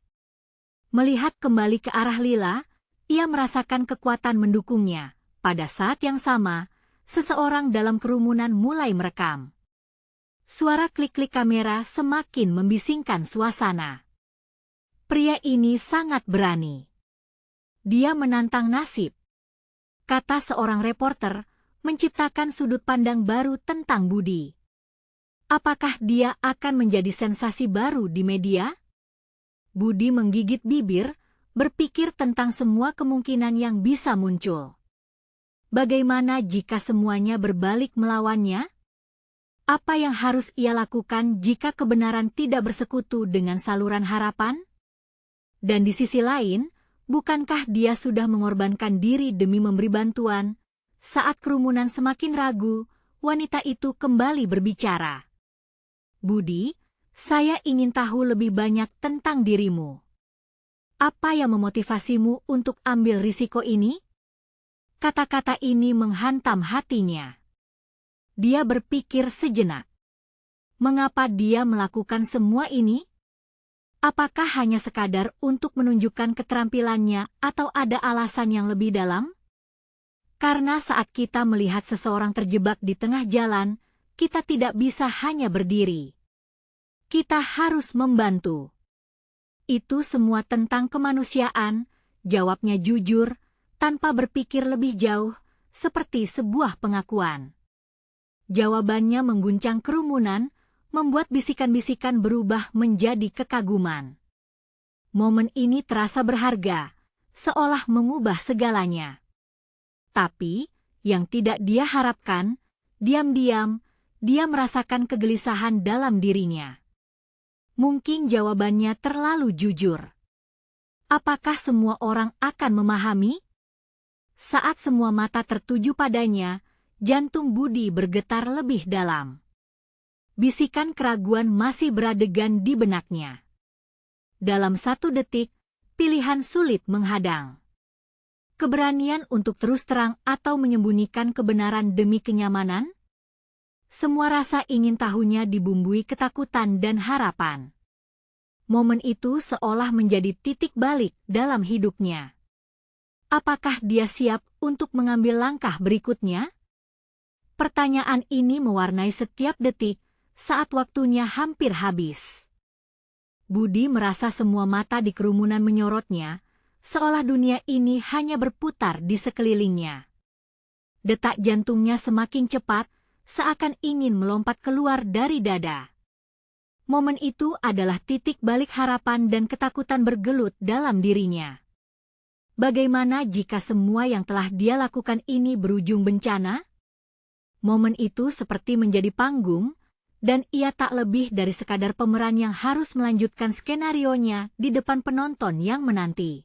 Speaker 1: Melihat kembali ke arah Lila, ia merasakan kekuatan mendukungnya. Pada saat yang sama, seseorang dalam kerumunan mulai merekam. Suara klik-klik kamera semakin membisingkan suasana. Pria ini sangat berani. Dia menantang nasib. Kata seorang reporter, menciptakan sudut pandang baru tentang Budi. Apakah dia akan menjadi sensasi baru di media? Budi menggigit bibir, berpikir tentang semua kemungkinan yang bisa muncul. Bagaimana jika semuanya berbalik melawannya? Apa yang harus ia lakukan jika kebenaran tidak bersekutu dengan saluran harapan? Dan di sisi lain, bukankah dia sudah mengorbankan diri demi memberi bantuan? Saat kerumunan semakin ragu, wanita itu kembali berbicara. Budi, saya ingin tahu lebih banyak tentang dirimu. Apa yang memotivasimu untuk ambil risiko ini? Kata-kata ini menghantam hatinya. Dia berpikir sejenak. Mengapa dia melakukan semua ini? Apakah hanya sekadar untuk menunjukkan keterampilannya atau ada alasan yang lebih dalam? Karena saat kita melihat seseorang terjebak di tengah jalan, kita tidak bisa hanya berdiri. Kita harus membantu. Itu semua tentang kemanusiaan, jawabnya jujur, tanpa berpikir lebih jauh, seperti sebuah pengakuan. Jawabannya mengguncang kerumunan, membuat bisikan-bisikan berubah menjadi kekaguman. Momen ini terasa berharga, seolah mengubah segalanya. Tapi, yang tidak dia harapkan, diam-diam, dia merasakan kegelisahan dalam dirinya. Mungkin jawabannya terlalu jujur. Apakah semua orang akan memahami? Saat semua mata tertuju padanya, jantung Budi bergetar lebih dalam. Bisikan keraguan masih beradegan di benaknya. Dalam 1 detik, pilihan sulit menghadang. Keberanian untuk terus terang atau menyembunyikan kebenaran demi kenyamanan? Semua rasa ingin tahunya dibumbui ketakutan dan harapan. Momen itu seolah menjadi titik balik dalam hidupnya. Apakah dia siap untuk mengambil langkah berikutnya? Pertanyaan ini mewarnai setiap detik saat waktunya hampir habis. Budi merasa semua mata di kerumunan menyorotnya, seolah dunia ini hanya berputar di sekelilingnya. Detak jantungnya semakin cepat, seakan ingin melompat keluar dari dada. Momen itu adalah titik balik harapan dan ketakutan bergelut dalam dirinya. Bagaimana jika semua yang telah dia lakukan ini berujung bencana? Momen itu seperti menjadi panggung, dan ia tak lebih dari sekadar pemeran yang harus melanjutkan skenarionya di depan penonton yang menanti.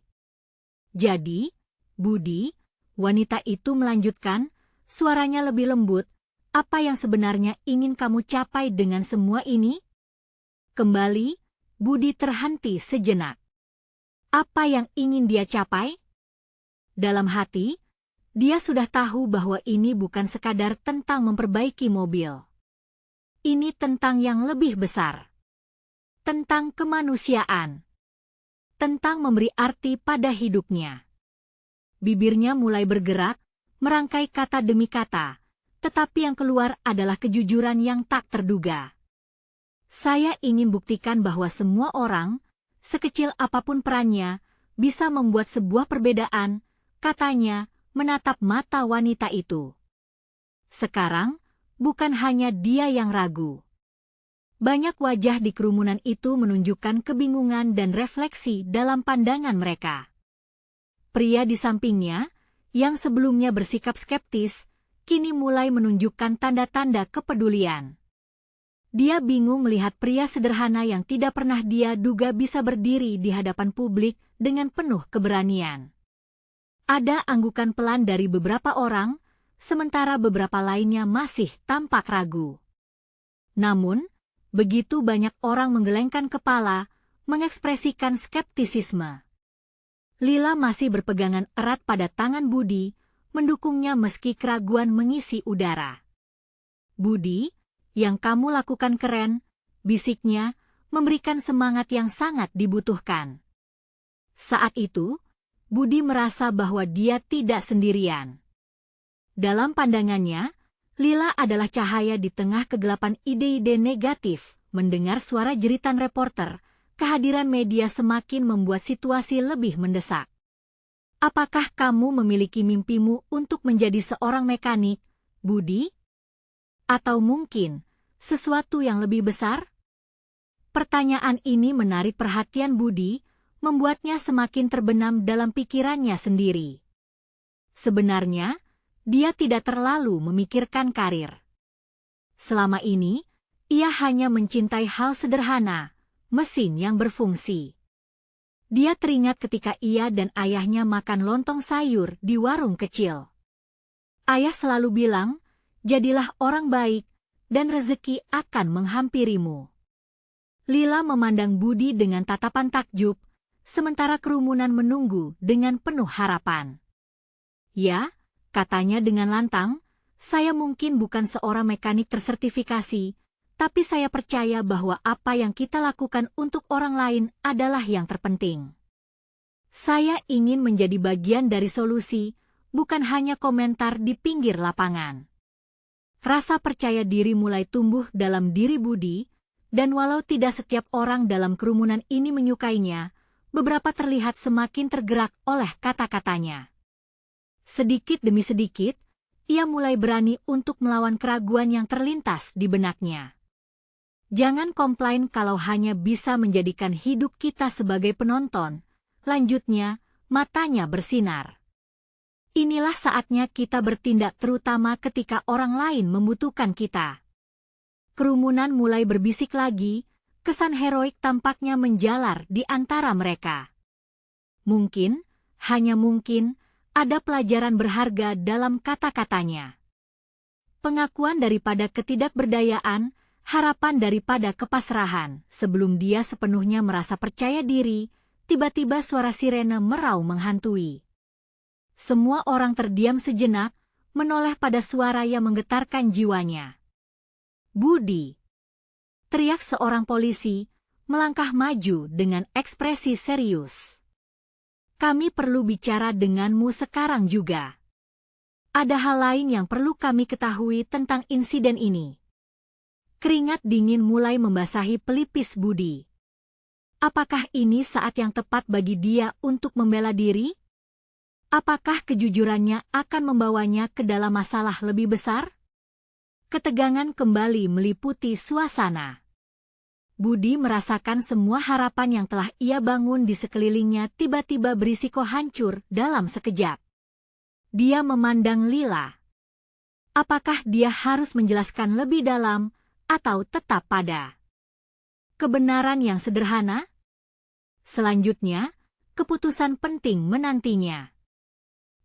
Speaker 1: Jadi, Budi, wanita itu melanjutkan, suaranya lebih lembut, apa yang sebenarnya ingin kamu capai dengan semua ini? Kembali, Budi terhenti sejenak. Apa yang ingin dia capai? Dalam hati, dia sudah tahu bahwa ini bukan sekadar tentang memperbaiki mobil. Ini tentang yang lebih besar. Tentang kemanusiaan. Tentang memberi arti pada hidupnya. Bibirnya mulai bergerak, merangkai kata demi kata, tetapi yang keluar adalah kejujuran yang tak terduga. Saya ingin buktikan bahwa semua orang, sekecil apapun perannya, bisa membuat sebuah perbedaan, katanya, menatap mata wanita itu. Sekarang, bukan hanya dia yang ragu. Banyak wajah di kerumunan itu menunjukkan kebingungan dan refleksi dalam pandangan mereka. Pria di sampingnya, yang sebelumnya bersikap skeptis, kini mulai menunjukkan tanda-tanda kepedulian. Dia bingung melihat pria sederhana yang tidak pernah dia duga bisa berdiri di hadapan publik dengan penuh keberanian. Ada anggukan pelan dari beberapa orang, sementara beberapa lainnya masih tampak ragu. Namun, begitu banyak orang menggelengkan kepala, mengekspresikan skeptisisme. Lila masih berpegangan erat pada tangan Budi, mendukungnya meski keraguan mengisi udara. Budi, yang kamu lakukan keren, bisiknya, memberikan semangat yang sangat dibutuhkan. Saat itu, Budi merasa bahwa dia tidak sendirian. Dalam pandangannya, Lila adalah cahaya di tengah kegelapan ide-ide negatif. Mendengar suara jeritan reporter, kehadiran media semakin membuat situasi lebih mendesak. Apakah kamu memiliki mimpimu untuk menjadi seorang mekanik, Budi? Atau mungkin, sesuatu yang lebih besar? Pertanyaan ini menarik perhatian Budi, membuatnya semakin terbenam dalam pikirannya sendiri. Sebenarnya, dia tidak terlalu memikirkan karir. Selama ini, ia hanya mencintai hal sederhana, mesin yang berfungsi. Dia teringat ketika ia dan ayahnya makan lontong sayur di warung kecil. Ayah selalu bilang, jadilah orang baik, dan rezeki akan menghampirimu. Lila memandang Budi dengan tatapan takjub, sementara kerumunan menunggu dengan penuh harapan. Ya, katanya dengan lantang, saya mungkin bukan seorang mekanik tersertifikasi, tapi saya percaya bahwa apa yang kita lakukan untuk orang lain adalah yang terpenting. Saya ingin menjadi bagian dari solusi, bukan hanya komentar di pinggir lapangan. Rasa percaya diri mulai tumbuh dalam diri Budi, dan walau tidak setiap orang dalam kerumunan ini menyukainya, beberapa terlihat semakin tergerak oleh kata-katanya. Sedikit demi sedikit, ia mulai berani untuk melawan keraguan yang terlintas di benaknya. Jangan komplain kalau hanya bisa menjadikan hidup kita sebagai penonton, lanjutnya, matanya bersinar. Inilah saatnya kita bertindak terutama ketika orang lain membutuhkan kita. Kerumunan mulai berbisik lagi, kesan heroik tampaknya menjalar di antara mereka. Mungkin, hanya mungkin, ada pelajaran berharga dalam kata-katanya. Pengakuan daripada ketidakberdayaan, harapan daripada kepasrahan. Sebelum dia sepenuhnya merasa percaya diri, tiba-tiba suara sirene merau menghantui. Semua orang terdiam sejenak, menoleh pada suara yang menggetarkan jiwanya. Budi! Teriak seorang polisi, melangkah maju dengan ekspresi serius. Kami perlu bicara denganmu sekarang juga. Ada hal lain yang perlu kami ketahui tentang insiden ini. Keringat dingin mulai membasahi pelipis Budi. Apakah ini saat yang tepat bagi dia untuk membela diri? Apakah kejujurannya akan membawanya ke dalam masalah lebih besar? Ketegangan kembali meliputi suasana. Budi merasakan semua harapan yang telah ia bangun di sekelilingnya tiba-tiba berisiko hancur dalam sekejap. Dia memandang Lila. Apakah dia harus menjelaskan lebih dalam, atau tetap pada kebenaran yang sederhana? Selanjutnya, keputusan penting menantinya.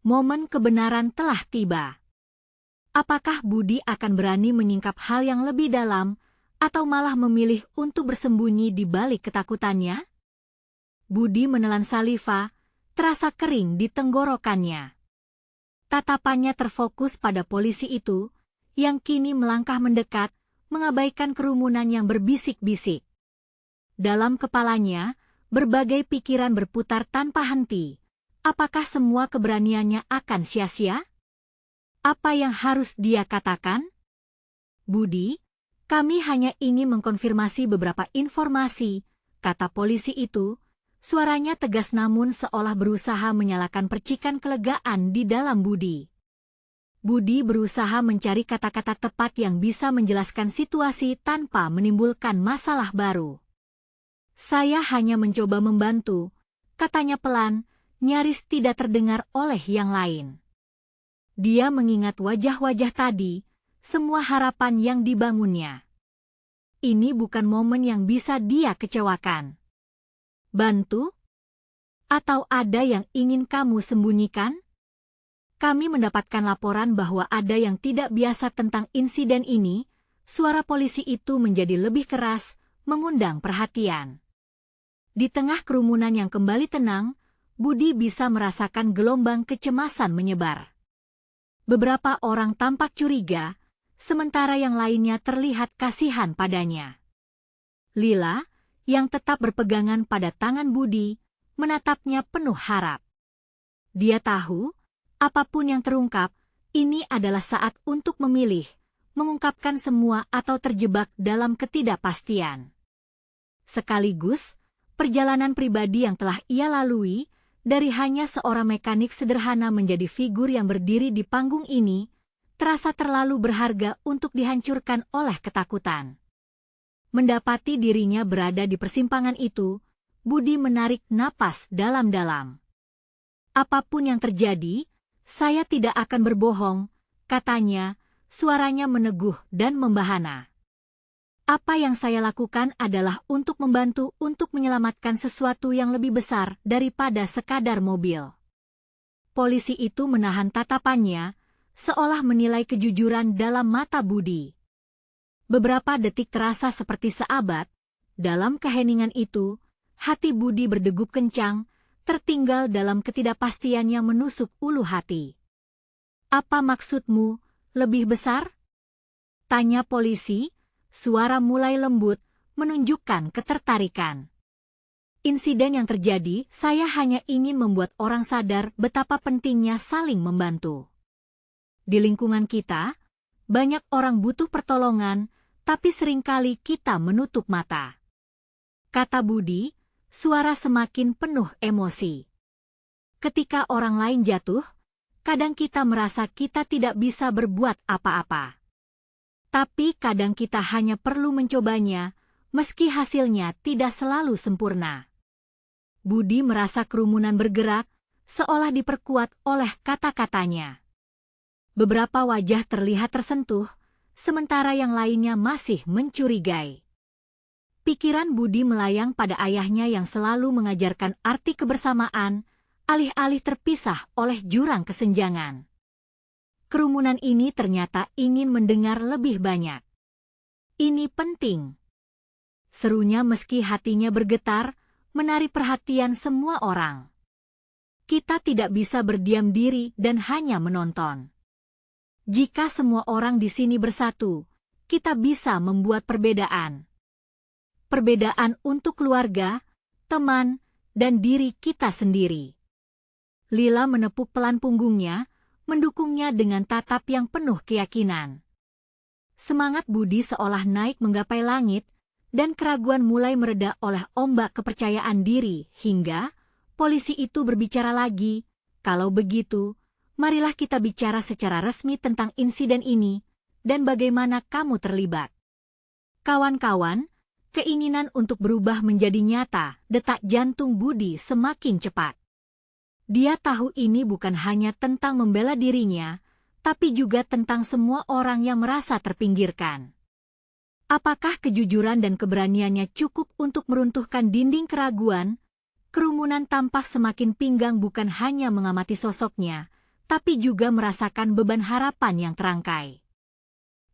Speaker 1: Momen kebenaran telah tiba. Apakah Budi akan berani menyingkap hal yang lebih dalam, atau malah memilih untuk bersembunyi di balik ketakutannya? Budi menelan saliva, terasa kering di tenggorokannya. Tatapannya terfokus pada polisi itu, yang kini melangkah mendekat, mengabaikan kerumunan yang berbisik-bisik. Dalam kepalanya, berbagai pikiran berputar tanpa henti. Apakah semua keberaniannya akan sia-sia? Apa yang harus dia katakan? Budi, kami hanya ingin mengkonfirmasi beberapa informasi, kata polisi itu. Suaranya tegas namun seolah berusaha menyalakan percikan kelegaan di dalam Budi. Budi berusaha mencari kata-kata tepat yang bisa menjelaskan situasi tanpa menimbulkan masalah baru. Saya hanya mencoba membantu, katanya pelan, nyaris tidak terdengar oleh yang lain. Dia mengingat wajah-wajah tadi, semua harapan yang dibangunnya. Ini bukan momen yang bisa dia kecewakan. Bantu? Atau ada yang ingin kamu sembunyikan? Kami mendapatkan laporan bahwa ada yang tidak biasa tentang insiden ini. Suara polisi itu menjadi lebih keras, mengundang perhatian. Di tengah kerumunan yang kembali tenang, Budi bisa merasakan gelombang kecemasan menyebar. Beberapa orang tampak curiga, sementara yang lainnya terlihat kasihan padanya. Lila, yang tetap berpegangan pada tangan Budi, menatapnya penuh harap. Dia tahu, apapun yang terungkap, ini adalah saat untuk memilih, mengungkapkan semua atau terjebak dalam ketidakpastian. Sekaligus, perjalanan pribadi yang telah ia lalui, dari hanya seorang mekanik sederhana menjadi figur yang berdiri di panggung ini, terasa terlalu berharga untuk dihancurkan oleh ketakutan. Mendapati dirinya berada di persimpangan itu, Budi menarik napas dalam-dalam. Apapun yang terjadi, saya tidak akan berbohong, katanya, suaranya meneguh dan membahana. Apa yang saya lakukan adalah untuk membantu untuk menyelamatkan sesuatu yang lebih besar daripada sekadar mobil. Polisi itu menahan tatapannya, seolah menilai kejujuran dalam mata Budi. Beberapa detik terasa seperti seabad. Dalam keheningan itu, hati Budi berdegup kencang, tertinggal dalam ketidakpastian yang menusuk ulu hati. Apa maksudmu, lebih besar? Tanya polisi. Suara mulai lembut, menunjukkan ketertarikan. Insiden yang terjadi, saya hanya ingin membuat orang sadar betapa pentingnya saling membantu. Di lingkungan kita, banyak orang butuh pertolongan, tapi seringkali kita menutup mata. Kata Budi, suara semakin penuh emosi. Ketika orang lain jatuh, kadang kita merasa kita tidak bisa berbuat apa-apa. Tapi kadang kita hanya perlu mencobanya, meski hasilnya tidak selalu sempurna. Budi merasa kerumunan bergerak, seolah diperkuat oleh kata-katanya. Beberapa wajah terlihat tersentuh, sementara yang lainnya masih mencurigai. Pikiran Budi melayang pada ayahnya yang selalu mengajarkan arti kebersamaan, alih-alih terpisah oleh jurang kesenjangan. Kerumunan ini ternyata ingin mendengar lebih banyak. Ini penting. Serunya meski hatinya bergetar, menarik perhatian semua orang. Kita tidak bisa berdiam diri dan hanya menonton. Jika semua orang di sini bersatu, kita bisa membuat perbedaan. Perbedaan untuk keluarga, teman, dan diri kita sendiri. Lila menepuk pelan punggungnya, mendukungnya dengan tatap yang penuh keyakinan. Semangat Budi seolah naik menggapai langit, dan keraguan mulai mereda oleh ombak kepercayaan diri, hingga polisi itu berbicara lagi, kalau begitu, marilah kita bicara secara resmi tentang insiden ini, dan bagaimana kamu terlibat. Kawan-kawan, keinginan untuk berubah menjadi nyata, detak jantung Budi semakin cepat. Dia tahu ini bukan hanya tentang membela dirinya, tapi juga tentang semua orang yang merasa terpinggirkan. Apakah kejujuran dan keberaniannya cukup untuk meruntuhkan dinding keraguan? Kerumunan tampak semakin pinggang bukan hanya mengamati sosoknya, tapi juga merasakan beban harapan yang terangkai.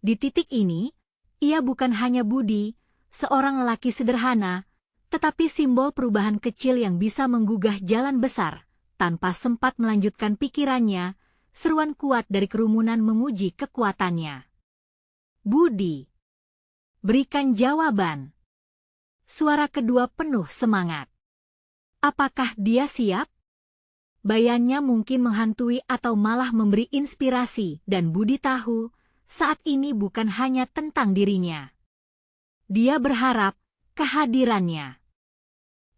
Speaker 1: Di titik ini, ia bukan hanya Budi, seorang lelaki sederhana, tetapi simbol perubahan kecil yang bisa menggugah jalan besar. Tanpa sempat melanjutkan pikirannya, seruan kuat dari kerumunan menguji kekuatannya. Budi, berikan jawaban. Suara kedua penuh semangat. Apakah dia siap? Bayannya mungkin menghantui atau malah memberi inspirasi, dan Budi tahu, saat ini bukan hanya tentang dirinya. Dia berharap kehadirannya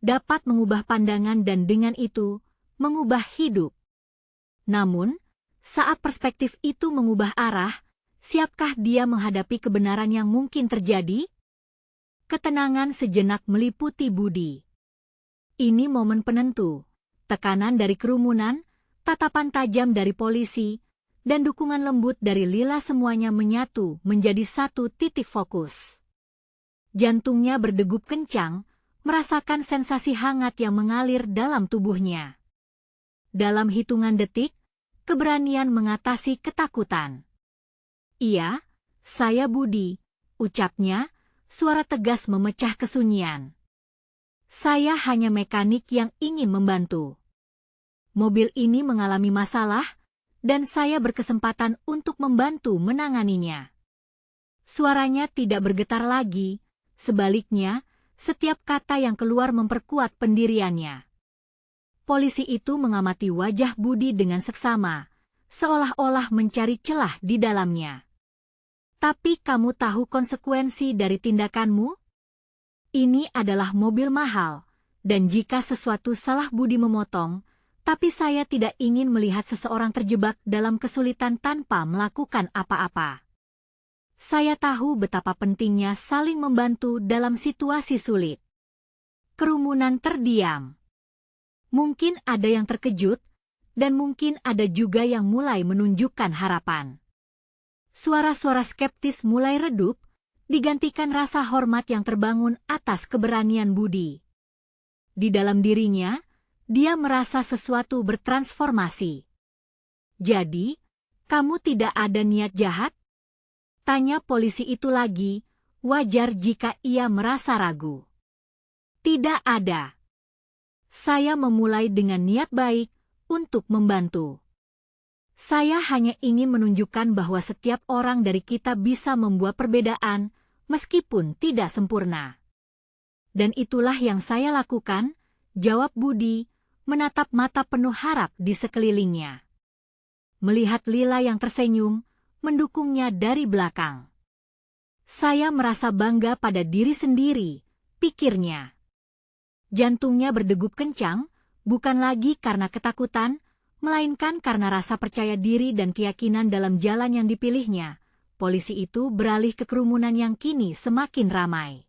Speaker 1: dapat mengubah pandangan dan dengan itu, mengubah hidup. Namun, saat perspektif itu mengubah arah, siapkah dia menghadapi kebenaran yang mungkin terjadi? Ketenangan sejenak meliputi Budi. Ini momen penentu. Tekanan dari kerumunan, tatapan tajam dari polisi, dan dukungan lembut dari Lila semuanya menyatu menjadi satu titik fokus. Jantungnya berdegup kencang, merasakan sensasi hangat yang mengalir dalam tubuhnya. Dalam hitungan detik, keberanian mengatasi ketakutan. Iya, saya Budi, ucapnya, suara tegas memecah kesunyian. Saya hanya mekanik yang ingin membantu. Mobil ini mengalami masalah, dan saya berkesempatan untuk membantu menanganinya. Suaranya tidak bergetar lagi, sebaliknya, setiap kata yang keluar memperkuat pendiriannya. Polisi itu mengamati wajah Budi dengan seksama, seolah-olah mencari celah di dalamnya. Tapi kamu tahu konsekuensi dari tindakanmu? Ini adalah mobil mahal, dan jika sesuatu salah Budi memotong, tapi saya tidak ingin melihat seseorang terjebak dalam kesulitan tanpa melakukan apa-apa. Saya tahu betapa pentingnya saling membantu dalam situasi sulit. Kerumunan terdiam. Mungkin ada yang terkejut, dan mungkin ada juga yang mulai menunjukkan harapan. Suara-suara skeptis mulai redup, digantikan rasa hormat yang terbangun atas keberanian Budi. Di dalam dirinya, dia merasa sesuatu bertransformasi. Jadi, kamu tidak ada niat jahat? Tanya polisi itu lagi, wajar jika ia merasa ragu. Tidak ada. Saya memulai dengan niat baik untuk membantu. Saya hanya ingin menunjukkan bahwa setiap orang dari kita bisa membuat perbedaan, meskipun tidak sempurna. Dan itulah yang saya lakukan, jawab Budi, menatap mata penuh harap di sekelilingnya. Melihat Lila yang tersenyum, mendukungnya dari belakang. Saya merasa bangga pada diri sendiri, pikirnya. Jantungnya berdegup kencang, bukan lagi karena ketakutan, melainkan karena rasa percaya diri dan keyakinan dalam jalan yang dipilihnya. Polisi itu beralih ke kerumunan yang kini semakin ramai.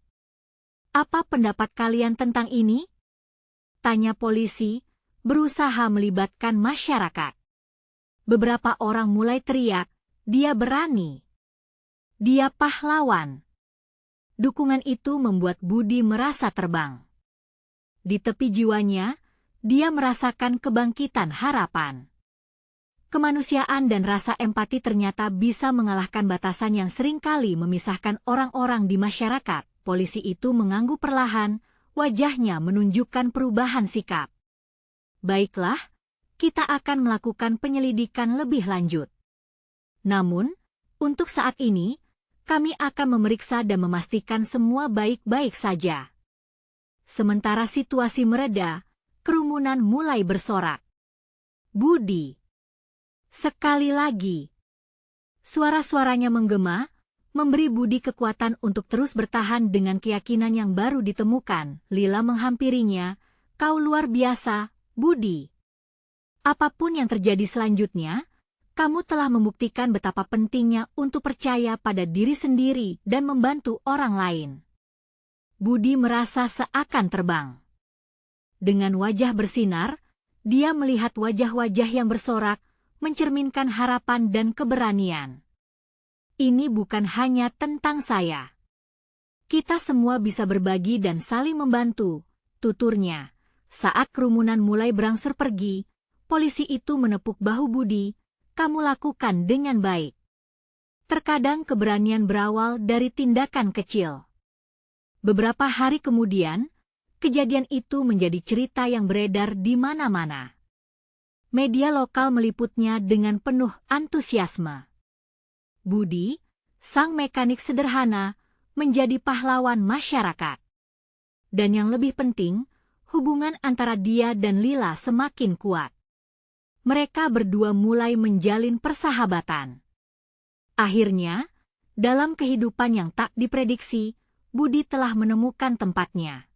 Speaker 1: Apa pendapat kalian tentang ini? Tanya polisi, berusaha melibatkan masyarakat. Beberapa orang mulai teriak, dia berani. Dia pahlawan. Dukungan itu membuat Budi merasa terbang. Di tepi jiwanya, dia merasakan kebangkitan harapan. Kemanusiaan dan rasa empati ternyata bisa mengalahkan batasan yang seringkali memisahkan orang-orang di masyarakat. Polisi itu mengangguk perlahan, wajahnya menunjukkan perubahan sikap. Baiklah, kita akan melakukan penyelidikan lebih lanjut. Namun, untuk saat ini, kami akan memeriksa dan memastikan semua baik-baik saja. Sementara situasi mereda, kerumunan mulai bersorak. Budi. Sekali lagi. Suara-suaranya menggema, memberi Budi kekuatan untuk terus bertahan dengan keyakinan yang baru ditemukan. Lila menghampirinya, kau luar biasa, Budi. Apapun yang terjadi selanjutnya, kamu telah membuktikan betapa pentingnya untuk percaya pada diri sendiri dan membantu orang lain. Budi merasa seakan terbang. Dengan wajah bersinar, dia melihat wajah-wajah yang bersorak, mencerminkan harapan dan keberanian. Ini bukan hanya tentang saya. Kita semua bisa berbagi dan saling membantu, tuturnya. Saat kerumunan mulai berangsur pergi, polisi itu menepuk bahu Budi. Kamu lakukan dengan baik. Terkadang keberanian berawal dari tindakan kecil. Beberapa hari kemudian, kejadian itu menjadi cerita yang beredar di mana-mana. Media lokal meliputnya dengan penuh antusiasme. Budi, sang mekanik sederhana, menjadi pahlawan masyarakat. Dan yang lebih penting, hubungan antara dia dan Lila semakin kuat. Mereka berdua mulai menjalin persahabatan. Akhirnya, dalam kehidupan yang tak diprediksi, Budi telah menemukan tempatnya.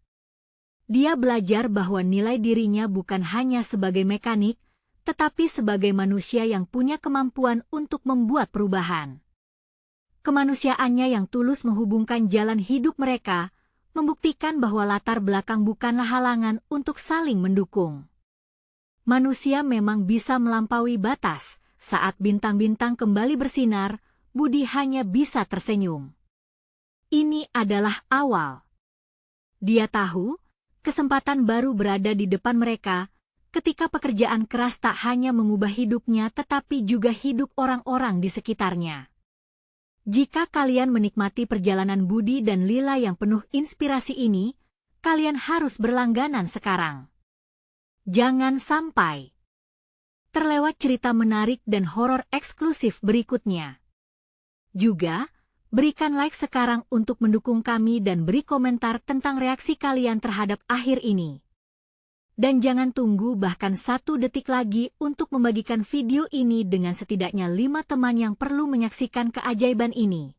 Speaker 1: Dia belajar bahwa nilai dirinya bukan hanya sebagai mekanik, tetapi sebagai manusia yang punya kemampuan untuk membuat perubahan. Kemanusiaannya yang tulus menghubungkan jalan hidup mereka, membuktikan bahwa latar belakang bukanlah halangan untuk saling mendukung. Manusia memang bisa melampaui batas. Saat bintang-bintang kembali bersinar, Budi hanya bisa tersenyum. Ini adalah awal. Dia tahu, kesempatan baru berada di depan mereka, ketika pekerjaan keras tak hanya mengubah hidupnya tetapi juga hidup orang-orang di sekitarnya. Jika kalian menikmati perjalanan Budi dan Lila yang penuh inspirasi ini, kalian harus berlangganan sekarang. Jangan sampai terlewat cerita menarik dan horor eksklusif berikutnya. Juga, berikan like sekarang untuk mendukung kami dan beri komentar tentang reaksi kalian terhadap akhir ini. Dan jangan tunggu bahkan 1 detik lagi untuk membagikan video ini dengan setidaknya 5 teman yang perlu menyaksikan keajaiban ini.